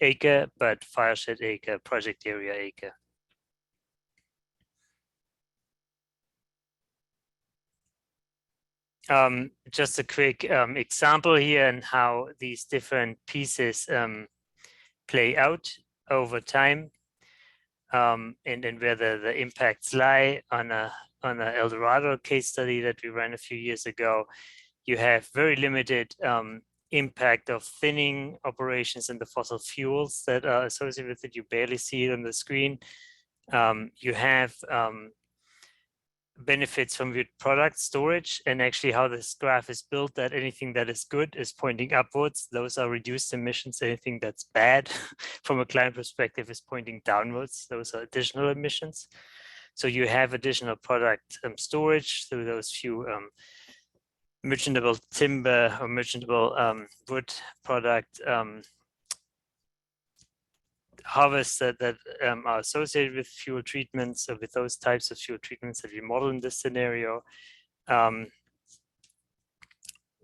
S2: acre, but fire shed acre, project area acre. Just a quick example here and how these different pieces play out over time, and where the impacts lie. On a El Dorado case study that we ran a few years ago, you have very limited impact of thinning operations in the fossil fuels that are associated with it. You barely see it on the screen. You have benefits from your product storage, and actually how this graph is built, that anything that is good is pointing upwards. Those are reduced emissions. Anything that's bad from a climate perspective is pointing downwards. Those are additional emissions. So you have additional product storage through those few merchantable timber or merchantable wood product harvests that are associated with fuel treatments, or with those types of fuel treatments that we model in this scenario.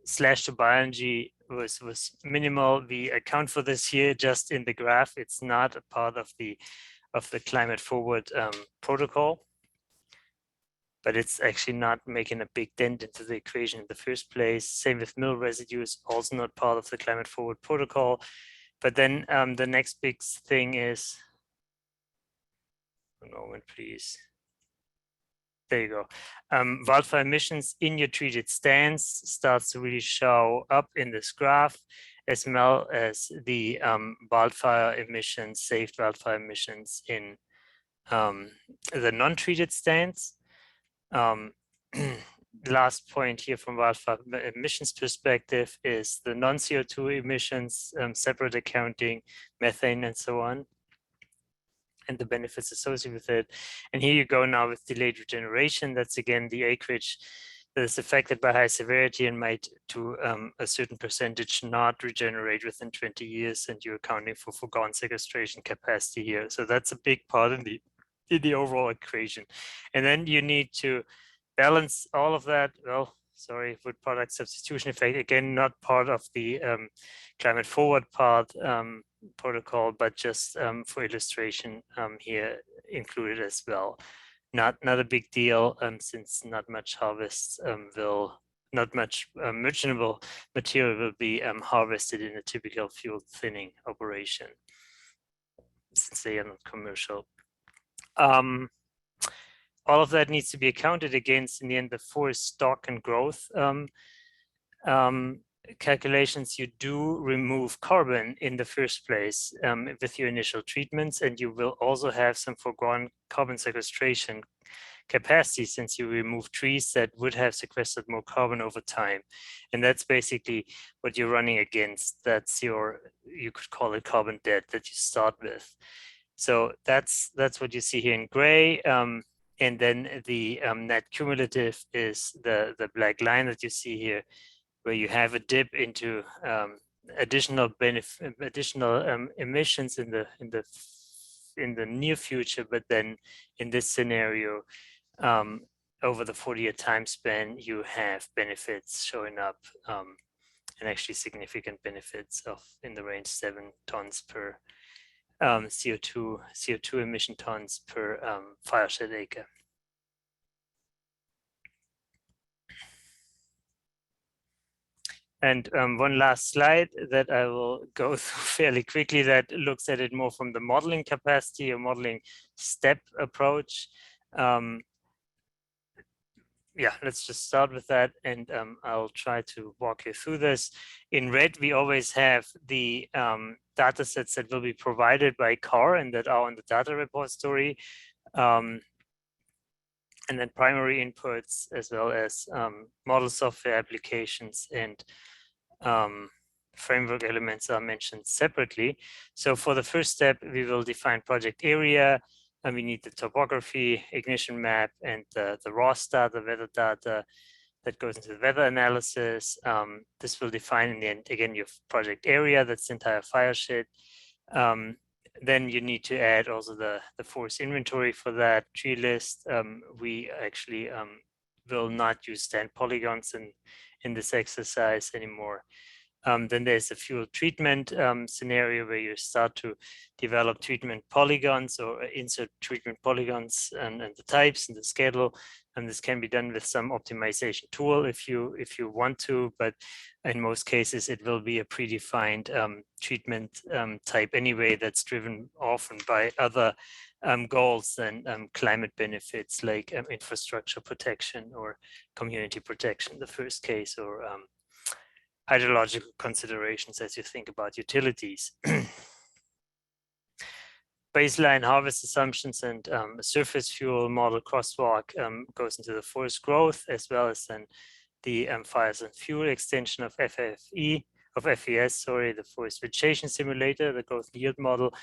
S2: Slash to bioenergy was minimal. We account for this here just in the graph. It's not a part of the climate forward protocol, but it's actually not making a big dent into the equation in the first place. Same with mill residues, also not part of the climate forward protocol. But then the next big thing is, a moment, please. There you go. Wildfire emissions in your treated stands starts to really show up in this graph, as well as the wildfire emissions, saved wildfire emissions in the non-treated stands. Last point here from wildfire emissions perspective is the non-CO2 emissions, separate accounting, methane, and so on, and the benefits associated with it. And here you go now with delayed regeneration. That's again the acreage that is affected by high severity and might, to a certain percentage, not regenerate within 20 years, and you're accounting for foregone sequestration capacity here. So that's a big part in the overall equation. And then you need to balance all of that. Well, sorry, wood product substitution effect, again, not part of the climate forward part protocol, but just for illustration here included as well. Not a big deal, since not much harvest not much merchantable material will be harvested in a typical fuel thinning operation, since they are not commercial. All of that needs to be accounted against in the end the forest stock and growth calculations. You do remove carbon in the first place with your initial treatments, and you will also have some foregone carbon sequestration capacity, since you remove trees that would have sequestered more carbon over time. And that's basically what you're running against. That's your, you could call it carbon debt that you start with. So that's what you see here in gray. And then the net cumulative is the black line that you see here, where you have a dip into additional emissions in the near future, but then in this scenario, over the 40-year time span, you have benefits showing up, and actually significant benefits of in the range 7 tons per CO2 emission tons per fireshed acre. And one last slide that I will go through fairly quickly that looks at it more from the modeling capacity or modeling step approach. Yeah, let's just start with that, and I'll try to walk you through this. In red, we always have the data sets that will be provided by CAR and that are on the data repository, and then primary inputs, as well as model software applications and framework elements are mentioned separately. So for the first step, we will define project area, and we need the topography, ignition map, and the ROS data, weather data that goes into the weather analysis. This will define in the end, again, your project area, that's the entire fire shed. Then you need to add also the forest inventory for that tree list. We actually will not use stand polygons in this exercise anymore. Then there's a fuel treatment scenario where you start to develop treatment polygons or insert treatment polygons and the types and the schedule. And this can be done with some optimization tool if you want to, but in most cases it will be a predefined treatment type anyway that's driven often by other goals than climate benefits like infrastructure protection or community protection in the first case, or hydrological considerations as you think about utilities. Baseline harvest assumptions and a surface fuel model crosswalk goes into the forest growth, as well as then the fires and fuel extension of FES, sorry, the forest vegetation simulator, the growth yield model.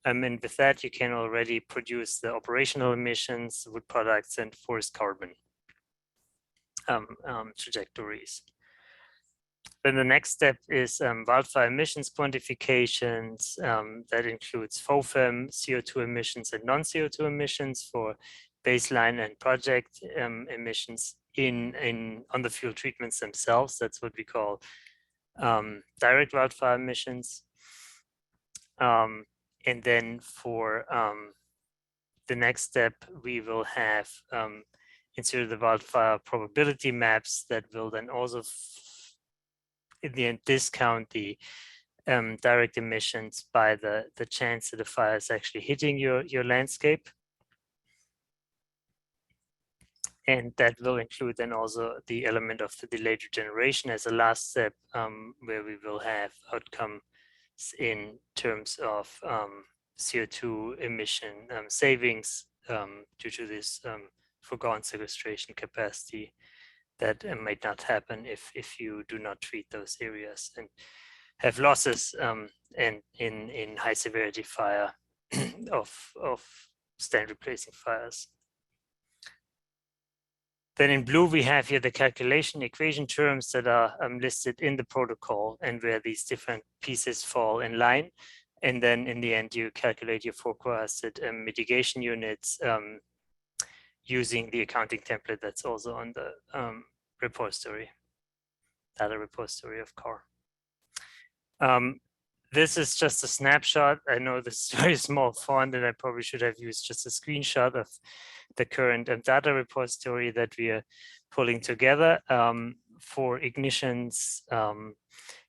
S2: And with that, you can already produce the operational emissions, wood products, and forest carbon trajectories. Then the next step is wildfire emissions quantifications. That includes FOFEM, CO2 emissions, and non-CO2 emissions for baseline and project emissions on the fuel treatments themselves. That's what we call direct wildfire emissions. And then for the next step, we will have insert the wildfire probability maps that will then also in the end discount the direct emissions by the chance that the fire is actually hitting your landscape. And that will include then also the element of the delayed regeneration as a last step, where we will have outcomes in terms of CO2 emission savings due to this foregone sequestration capacity that might not happen if you do not treat those areas and have losses and in high severity fire of stand replacing fires. Then in blue, we have here the calculation equation terms that are listed in the protocol and where these different pieces fall in line. And then in the end, you calculate your forecasted mitigation units using the accounting template that's also on the repository, data repository of CAR. This is just a snapshot. I know this is very small font and I probably should have used just a screenshot of the current data repository that we are pulling together for ignitions,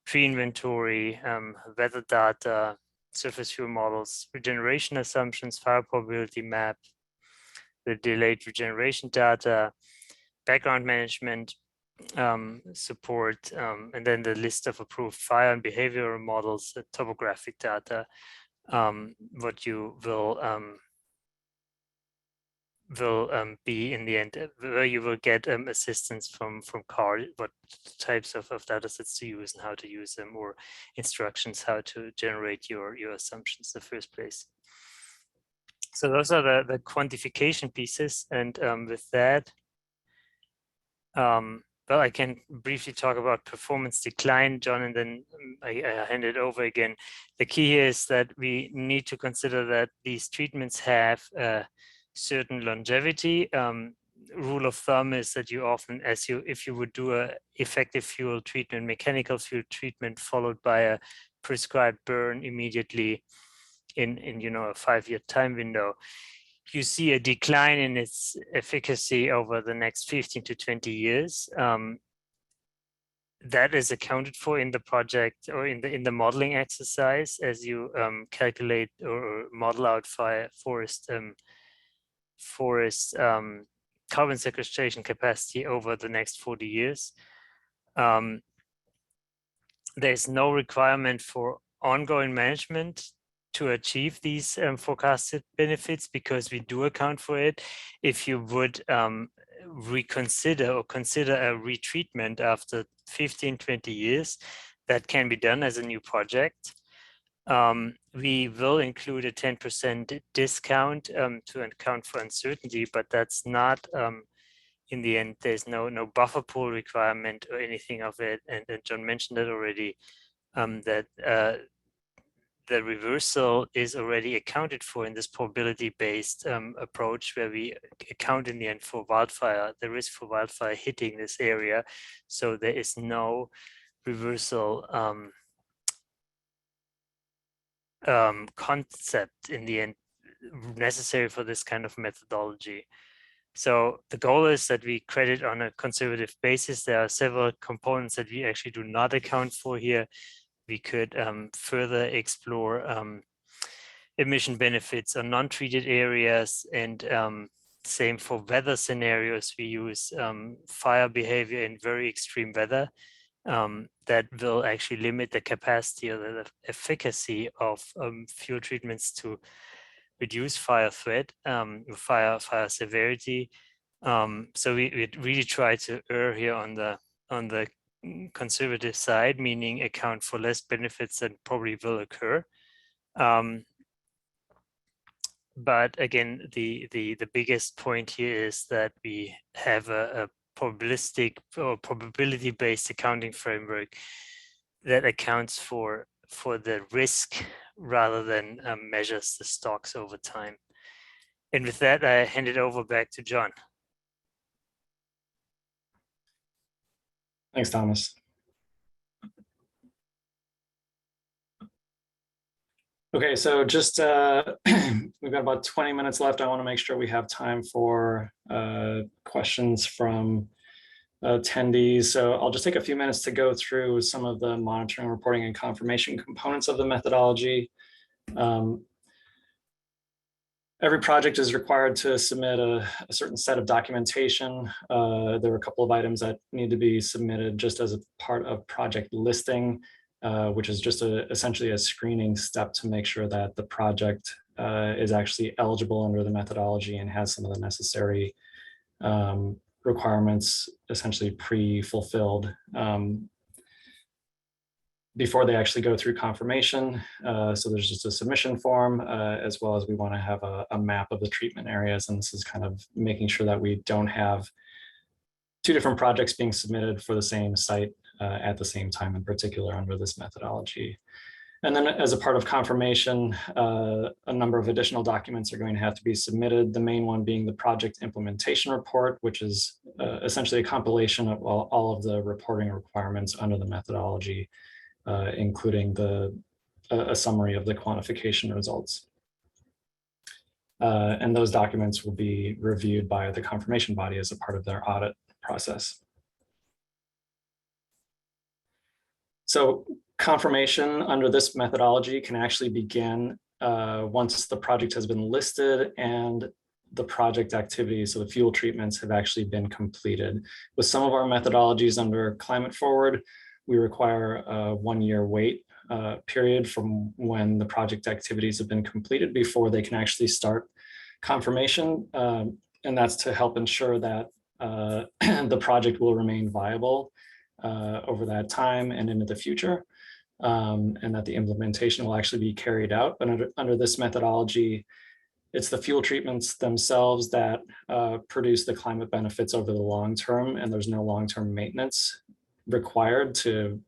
S2: tree inventory, weather data, surface fuel models, regeneration assumptions, fire probability map, the delayed regeneration data, background management support, and then the list of approved fire and behavioral models, the topographic data, what you will be in the end where you will get assistance from CAR, what types of data sets to use and how to use them, or instructions how to generate your assumptions in the first place. So those are the quantification pieces, and with that, well, I can briefly talk about performance decline, John, and then I hand it over again. The key here is that we need to consider that these treatments have certain longevity. Rule of thumb is that you often, if you would do a effective fuel treatment, mechanical fuel treatment, followed by a prescribed burn immediately in a 5-year time window, you see a decline in its efficacy over the next 15 to 20 years. That is accounted for in the project or in the modeling exercise as you calculate or model out forest carbon sequestration capacity over the next 40 years. There's no requirement for ongoing management to achieve these forecasted benefits, because we do account for it. If you would reconsider or consider a retreatment after 15, 20 years, that can be done as a new project. We will include a 10% discount to account for uncertainty, but that's not, in the end, there's no buffer pool requirement or anything of it. And John mentioned it already, that the reversal is already accounted for in this probability-based approach, where we account in the end for wildfire, the risk for wildfire hitting this area. So there is no reversal concept in the end necessary for this kind of methodology. So the goal is that we credit on a conservative basis. There are several components that we actually do not account for here. We could further explore emission benefits on non-treated areas, and same for weather scenarios. We use fire behavior in very extreme weather that will actually limit the capacity or the efficacy of fuel treatments to reduce fire threat, fire severity. So we really try to err here on the conservative side, meaning account for less benefits that probably will occur. But again, the biggest point here is that we have a probabilistic or probability-based accounting framework that accounts for the risk rather than measures the stocks over time. And with that, I hand it over back to John.
S1: Thanks, Thomas. Okay, so just we've got about 20 minutes left. I want to make sure we have time for questions from attendees. So I'll just take a few minutes to go through some of the monitoring, reporting, and confirmation components of the methodology. Every project is required to submit a certain set of documentation. There were a couple of items that need to be submitted just as a part of project listing, which is just essentially a screening step to make sure that the project is actually eligible under the methodology and has some of the necessary requirements essentially pre-fulfilled before they actually go through confirmation. So there's just a submission form, as well as we want to have a map of the treatment areas. And this is kind of making sure that we don't have two different projects being submitted for the same site at the same time, in particular under this methodology. And then as a part of confirmation, a number of additional documents are going to have to be submitted. The main one being the project implementation report, which is essentially a compilation of all of the reporting requirements under the methodology, including a summary of the quantification results. And those documents will be reviewed by the confirmation body as a part of their audit process. So confirmation under this methodology can actually begin once the project has been listed and the project activities, so the fuel treatments, have actually been completed. With some of our methodologies under Climate Forward, we require a 1-year wait period from when the project activities have been completed before they can actually start confirmation. And that's to help ensure that the project will remain viable over that time and into the future, and that the implementation will actually be carried out. But under this methodology, it's the fuel treatments themselves that produce the climate benefits over the long term, and there's no long-term maintenance required to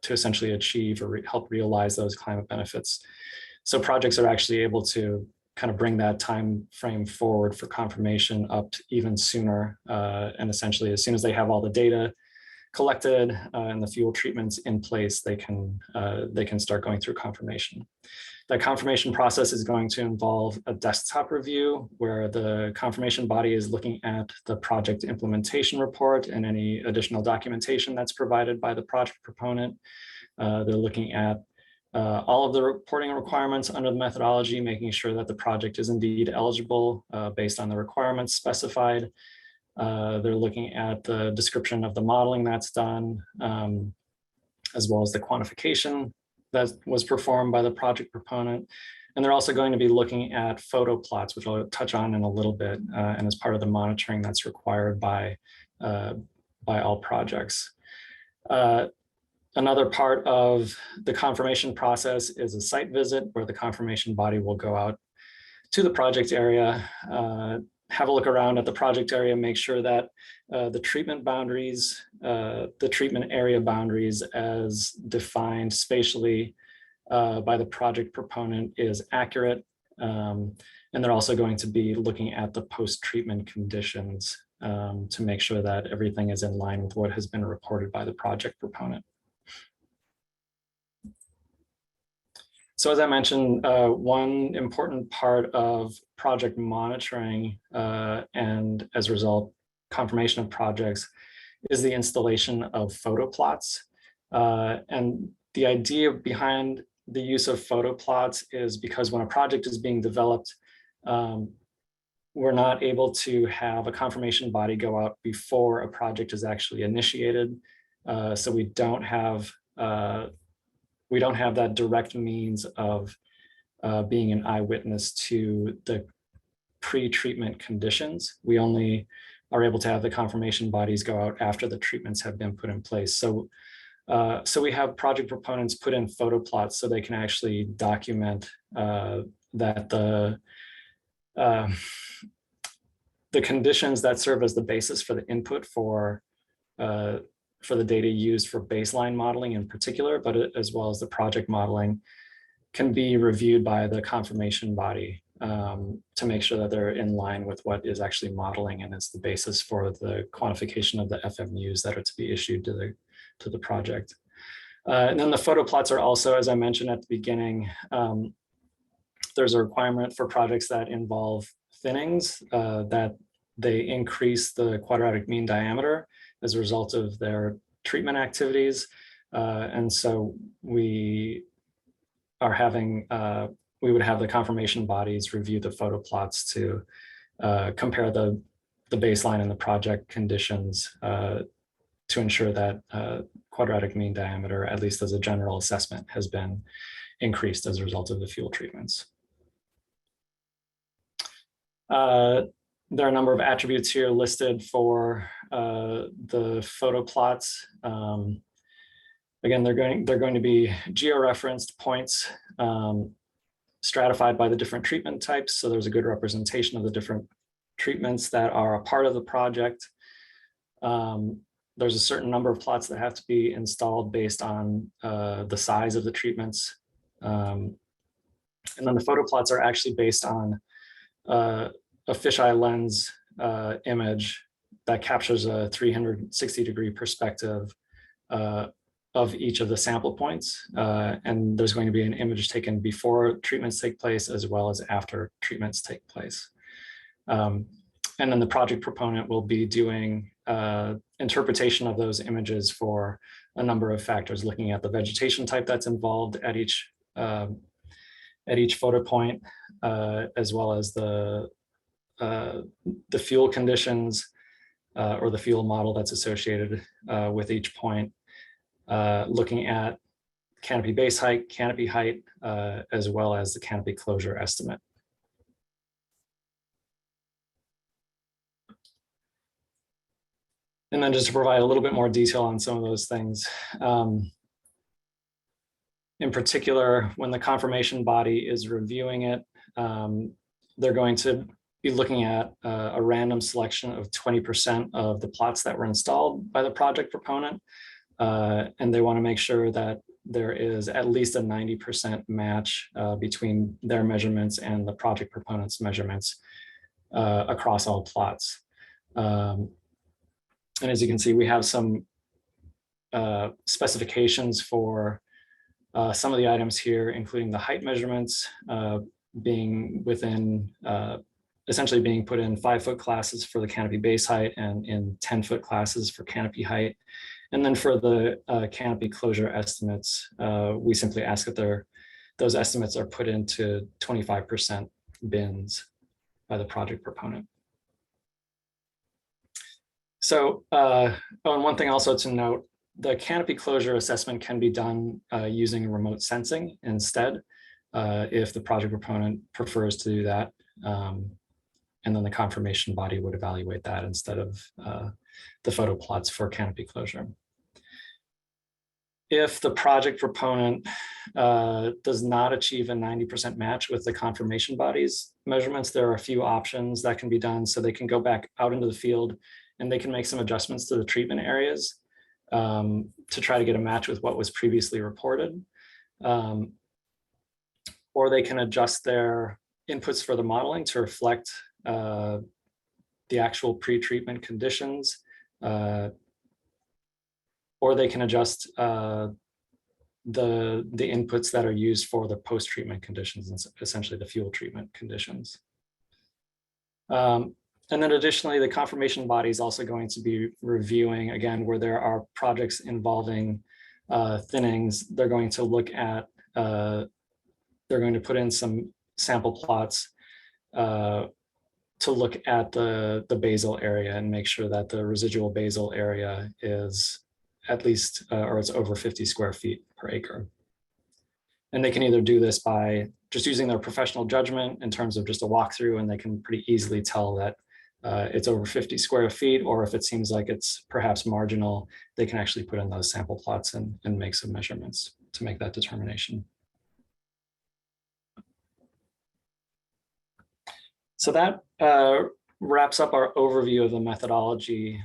S1: essentially achieve or help realize those climate benefits. So projects are actually able to kind of bring that time frame forward for confirmation up to even sooner, and essentially as soon as they have all the data collected and the fuel treatments in place, they can start going through confirmation. That confirmation process is going to involve a desktop review where the confirmation body is looking at the project implementation report and any additional documentation that's provided by the project proponent. They're looking at all of the reporting requirements under the methodology, making sure that the project is indeed eligible based on the requirements specified. They're looking at the description of the modeling that's done, as well as the quantification that was performed by the project proponent. And they're also going to be looking at photo plots, which I'll touch on in a little bit, and as part of the monitoring that's required by all projects. Another part of the confirmation process is a site visit where the confirmation body will go out to the project area, have a look around at the project area, make sure that the treatment boundaries, the treatment area boundaries as defined spatially by the project proponent is accurate. And they're also going to be looking at the post-treatment conditions to make sure that everything is in line with what has been reported by the project proponent. So as I mentioned, one important part of project monitoring and as a result, confirmation of projects is the installation of photo plots. And the idea behind the use of photo plots is because when a project is being developed, we're not able to have a confirmation body go out before a project is actually initiated. So we don't have that direct means of being an eyewitness to the pre-treatment conditions. We only are able to have the confirmation bodies go out after the treatments have been put in place. So, so we have project proponents put in photo plots so they can actually document that the conditions that serve as the basis for the input for the data used for baseline modeling in particular, but as well as the project modeling, can be reviewed by the confirmation body to make sure that they're in line with what is actually modeling and is the basis for the quantification of the FMUs that are to be issued to the project. And then the photo plots are also, as I mentioned at the beginning, there's a requirement for projects that involve thinnings that they increase the quadratic mean diameter as a result of their treatment activities. And so we are having, we would have the confirmation bodies review the photo plots to compare the baseline and the project conditions to ensure that quadratic mean diameter, at least as a general assessment, has been increased as a result of the fuel treatments. There are a number of attributes here listed for the photo plots. Again, they're going to be georeferenced points stratified by the different treatment types. So there's a good representation of the different treatments that are a part of the project. There's a certain number of plots that have to be installed based on the size of the treatments. And then the photo plots are actually based on a fisheye lens image that captures a 360-degree perspective of each of the sample points. And there's going to be an image taken before treatments take place as well as after treatments take place. And then the project proponent will be doing interpretation of those images for a number of factors, looking at the vegetation type that's involved at each photo point, as well as the fuel conditions or the fuel model that's associated with each point, looking at canopy base height, canopy height, as well as the canopy closure estimate. And then just to provide a little bit more detail on some of those things. In particular, when the confirmation body is reviewing it, they're going to be looking at a random selection of 20% of the plots that were installed by the project proponent. And they want to make sure that there is at least a 90% match between their measurements and the project proponent's measurements across all plots. And as you can see, we have some specifications for some of the items here, including the height measurements being within, essentially being put in 5-foot classes for the canopy base height and in 10-foot classes for canopy height. And then for the canopy closure estimates, we simply ask that those estimates are put into 25% bins by the project proponent. So one thing also to note, the canopy closure assessment can be done using remote sensing instead, if the project proponent prefers to do that. And then the confirmation body would evaluate that instead of the photo plots for canopy closure. If the project proponent does not achieve a 90% match with the confirmation body's measurements, there are a few options that can be done. So they can go back out into the field and they can make some adjustments to the treatment areas to try to get a match with what was previously reported. Or they can adjust their inputs for the modeling to reflect the actual pre-treatment conditions, or they can adjust the inputs that are used for the post-treatment conditions, and essentially the fuel treatment conditions. And then additionally, the confirmation body is also going to be reviewing, again, where there are projects involving thinnings. They're going to look at, they're going to put in some sample plots to look at the basal area and make sure that the residual basal area is at least, or it's over 50 square feet per acre. And they can either do this by just using their professional judgment in terms of just a walkthrough, and they can pretty easily tell that it's over 50 square feet, or if it seems like it's perhaps marginal, they can actually put in those sample plots and make some measurements to make that determination. So that wraps up our overview of the methodology.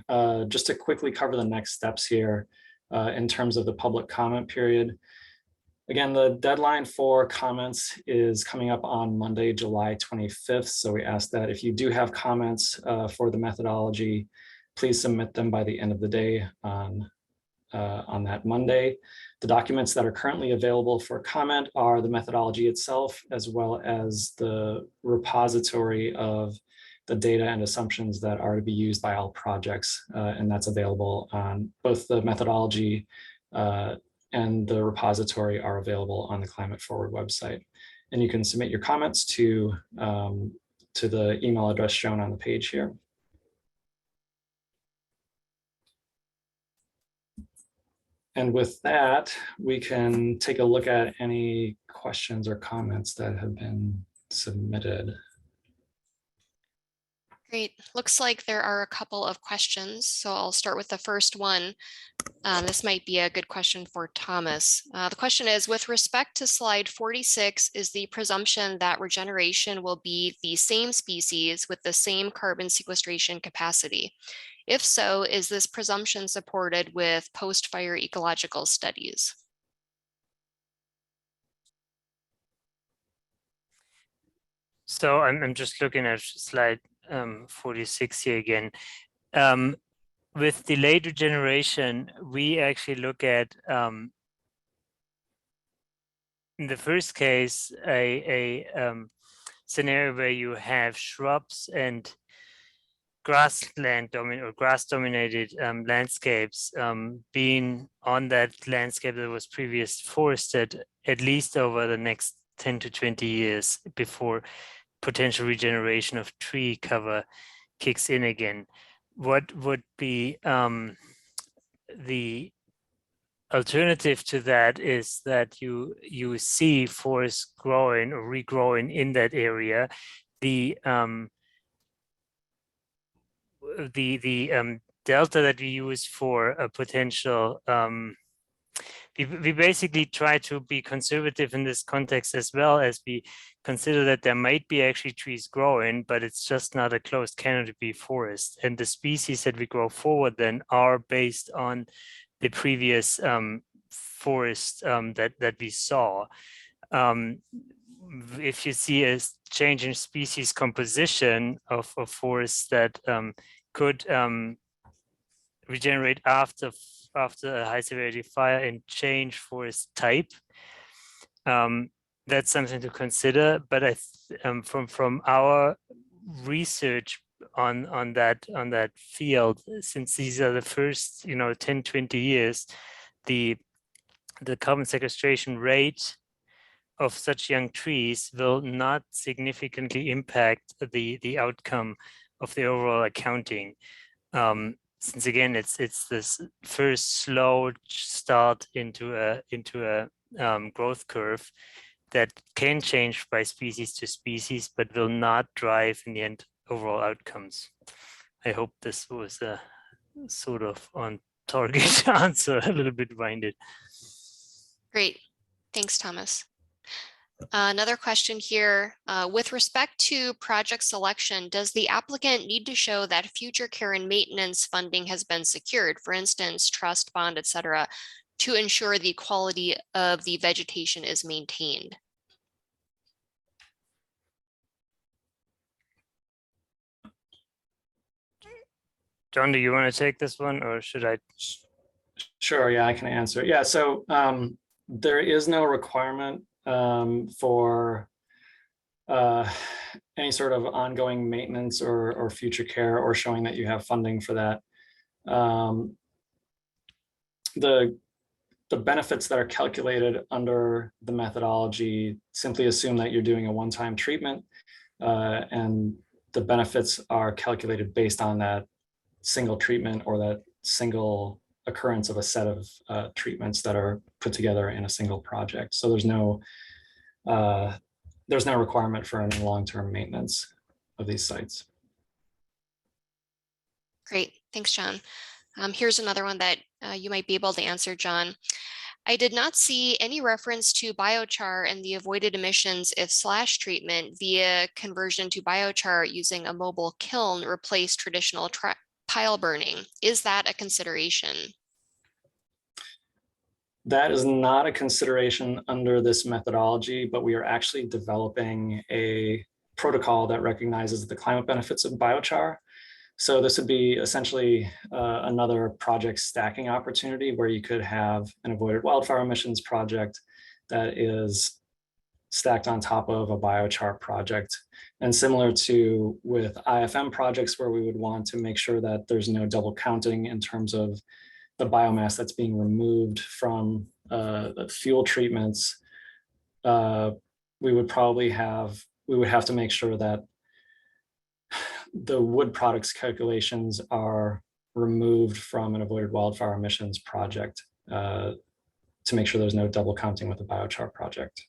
S1: Just to quickly cover the next steps here in terms of the public comment period. Again, the deadline for comments is coming up on Monday, July 25th. So we ask that if you do have comments for the methodology, please submit them by the end of the day on that Monday. The documents that are currently available for comment are the methodology itself, as well as the repository of the data and assumptions that are to be used by all projects. And that's available on both the methodology and the repository are available on the Climate Forward website. And you can submit your comments to the email address shown on the page here. And with that, we can take a look at any questions or comments that have been submitted.
S3: Great. Looks like there are a couple of questions. So I'll start with the first one. This might be a good question for Thomas. The question is, with respect to slide 46, is the presumption that regeneration will be the same species with the same carbon sequestration capacity? If so, is this presumption supported with post-fire ecological studies?
S2: So I'm just looking at slide 46 here again. With delayed regeneration, we actually look at, in the first case, a scenario where you have shrubs and grassland or grass-dominated landscapes being on that landscape that was previously forested at least over the next 10 to 20 years before potential regeneration of tree cover kicks in again. What would be the alternative to that is that you see forests growing or regrowing in that area. The delta that we use for a potential, we basically try to be conservative in this context, as well as we consider that there might be actually trees growing, but it's just not a closed canopy forest. And the species that we grow forward then are based on the previous forest that we saw. If you see a change in species composition of forests that could regenerate after a high severity fire and change forest type, that's something to consider. But from our research on that field, since these are the first 10-20 years, the carbon sequestration rate of such young trees will not significantly impact the outcome of the overall accounting. Since again, it's this first slow start into a growth curve that can change by species to species, but will not drive in the end overall outcomes. I hope this was a sort of on target answer, a little bit winded.
S3: Great. Thanks, Thomas. Another question here, with respect to project selection, does the applicant need to show that future care and maintenance funding has been secured, for instance, trust, bond, et cetera, to ensure the quality of the vegetation is maintained?
S1: John, do you want to take this one, or should I? Sure, yeah, I can answer. Yeah, so there is no requirement for any sort of ongoing maintenance or future care, or showing that you have funding for that. The benefits that are calculated under the methodology simply assume that you're doing a one-time treatment, and the benefits are calculated based on that single treatment or that single occurrence of a set of treatments that are put together in a single project. So there's no requirement for any long-term maintenance of these sites.
S3: Great, thanks, John. Here's another one that you might be able to answer, John. I did not see any reference to biochar and the avoided emissions if slash treatment via conversion to biochar using a mobile kiln replaced traditional pile burning. Is that a consideration?
S1: That is not a consideration under this methodology, but we are actually developing a protocol that recognizes the climate benefits of biochar. So this would be essentially another project stacking opportunity, where you could have an avoided wildfire emissions project that is stacked on top of a biochar project. And similar to with IFM projects, where we would want to make sure that there's no double counting in terms of the biomass that's being removed from the fuel treatments, we would have to make sure that the wood products calculations are removed from an avoided wildfire emissions project to make sure there's no double counting with the biochar project.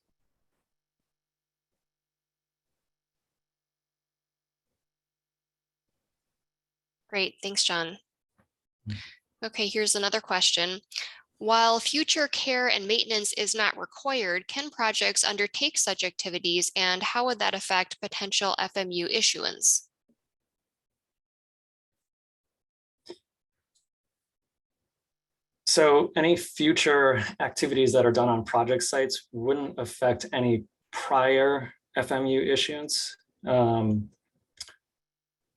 S3: Great, thanks, John. Okay, here's another question. While future care and maintenance is not required, can projects undertake such activities, and how would that affect potential FMU issuance?
S1: So any future activities that are done on project sites wouldn't affect any prior FMU issuance.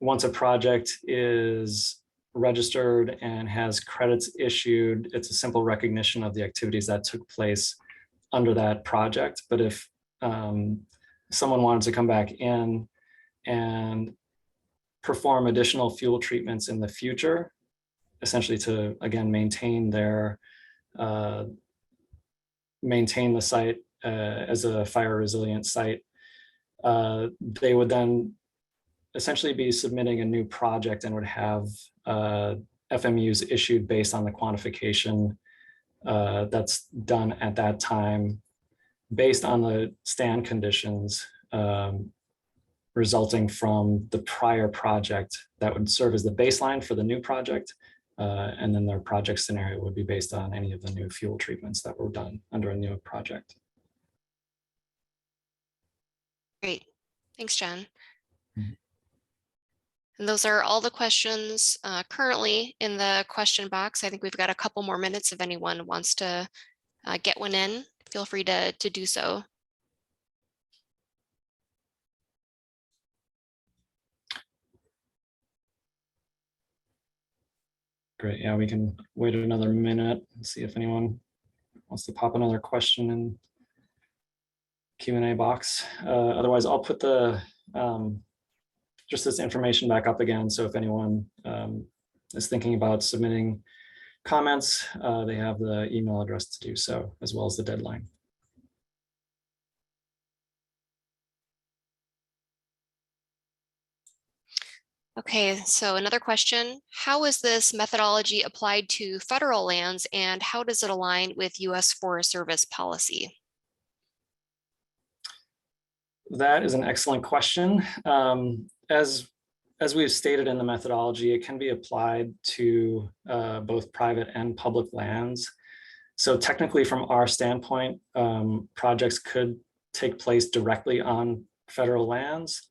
S1: Once a project is registered and has credits issued, it's a simple recognition of the activities that took place under that project. But if someone wanted to come back in and perform additional fuel treatments in the future, essentially to, again, maintain the site as a fire resilient site, they would then essentially be submitting a new project and would have FMUs issued based on the quantification that's done at that time, based on the stand conditions resulting from the prior project that would serve as the baseline for the new project. And then their project scenario would be based on any of the new fuel treatments that were done under a new project.
S3: Great. Thanks, John.
S1: Mhm.
S3: And those are all the questions currently in the question box. I think we've got a couple more minutes if anyone wants to get one in. Feel free to do so.
S1: Great. Yeah, we can wait another minute and see if anyone wants to pop another question in Q&A box. Otherwise, I'll put the just this information back up again. So if anyone is thinking about submitting comments, they have the email address to do so, as well as the deadline.
S3: Okay, so another question. How is this methodology applied to federal lands and how does it align with US Forest Service policy?
S1: That is an excellent question. As we've stated in the methodology, it can be applied to both private and public lands. So technically, from our standpoint, projects could take place directly on federal lands.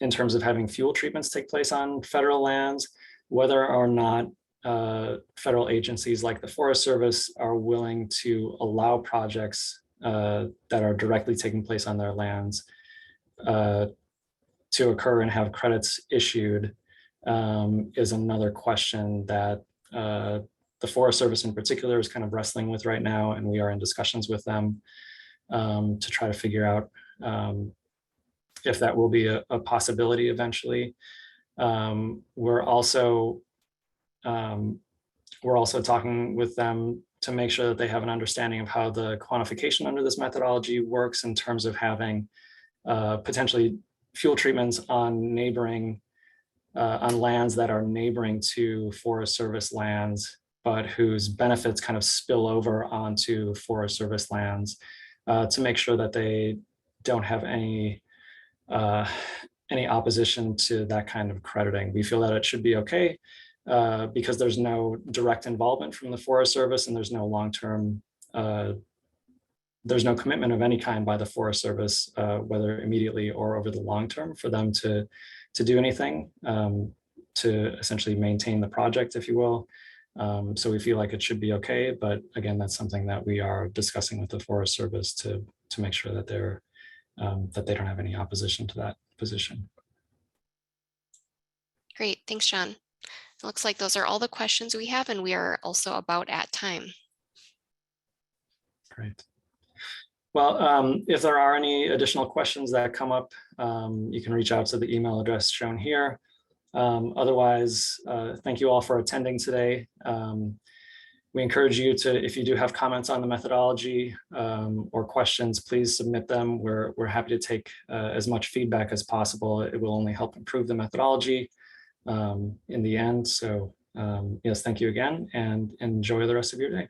S1: In terms of having fuel treatments take place on federal lands, whether or not federal agencies like the Forest Service are willing to allow projects that are directly taking place on their lands to occur and have credits issued is another question that the Forest Service in particular is kind of wrestling with right now, and we are in discussions with them to try to figure out if that will be a possibility eventually. We're also talking with them to make sure that they have an understanding of how the quantification under this methodology works in terms of having potentially fuel treatments on neighboring on lands that are neighboring to Forest Service lands, but whose benefits kind of spill over onto Forest Service lands to make sure that they don't have any opposition to that kind of crediting. We feel that it should be okay because there's no direct involvement from the Forest Service and there's no long-term, there's no commitment of any kind by the Forest Service, whether immediately or over the long term, for them to do anything to essentially maintain the project, if you will. So we feel like it should be okay, but again, that's something that we are discussing with the Forest Service to make sure that they're that they don't have any opposition to that position.
S3: Great, thanks, John. It looks like those are all the questions we have, and we are also about at time.
S1: Great. Well, if there are any additional questions that come up, you can reach out to the email address shown here. Otherwise, thank you all for attending today. We encourage you to, if you do have comments on the methodology or questions, please submit them. We're happy to take as much feedback as possible. It will only help improve the methodology in the end. So yes, thank you again and enjoy the rest of your day.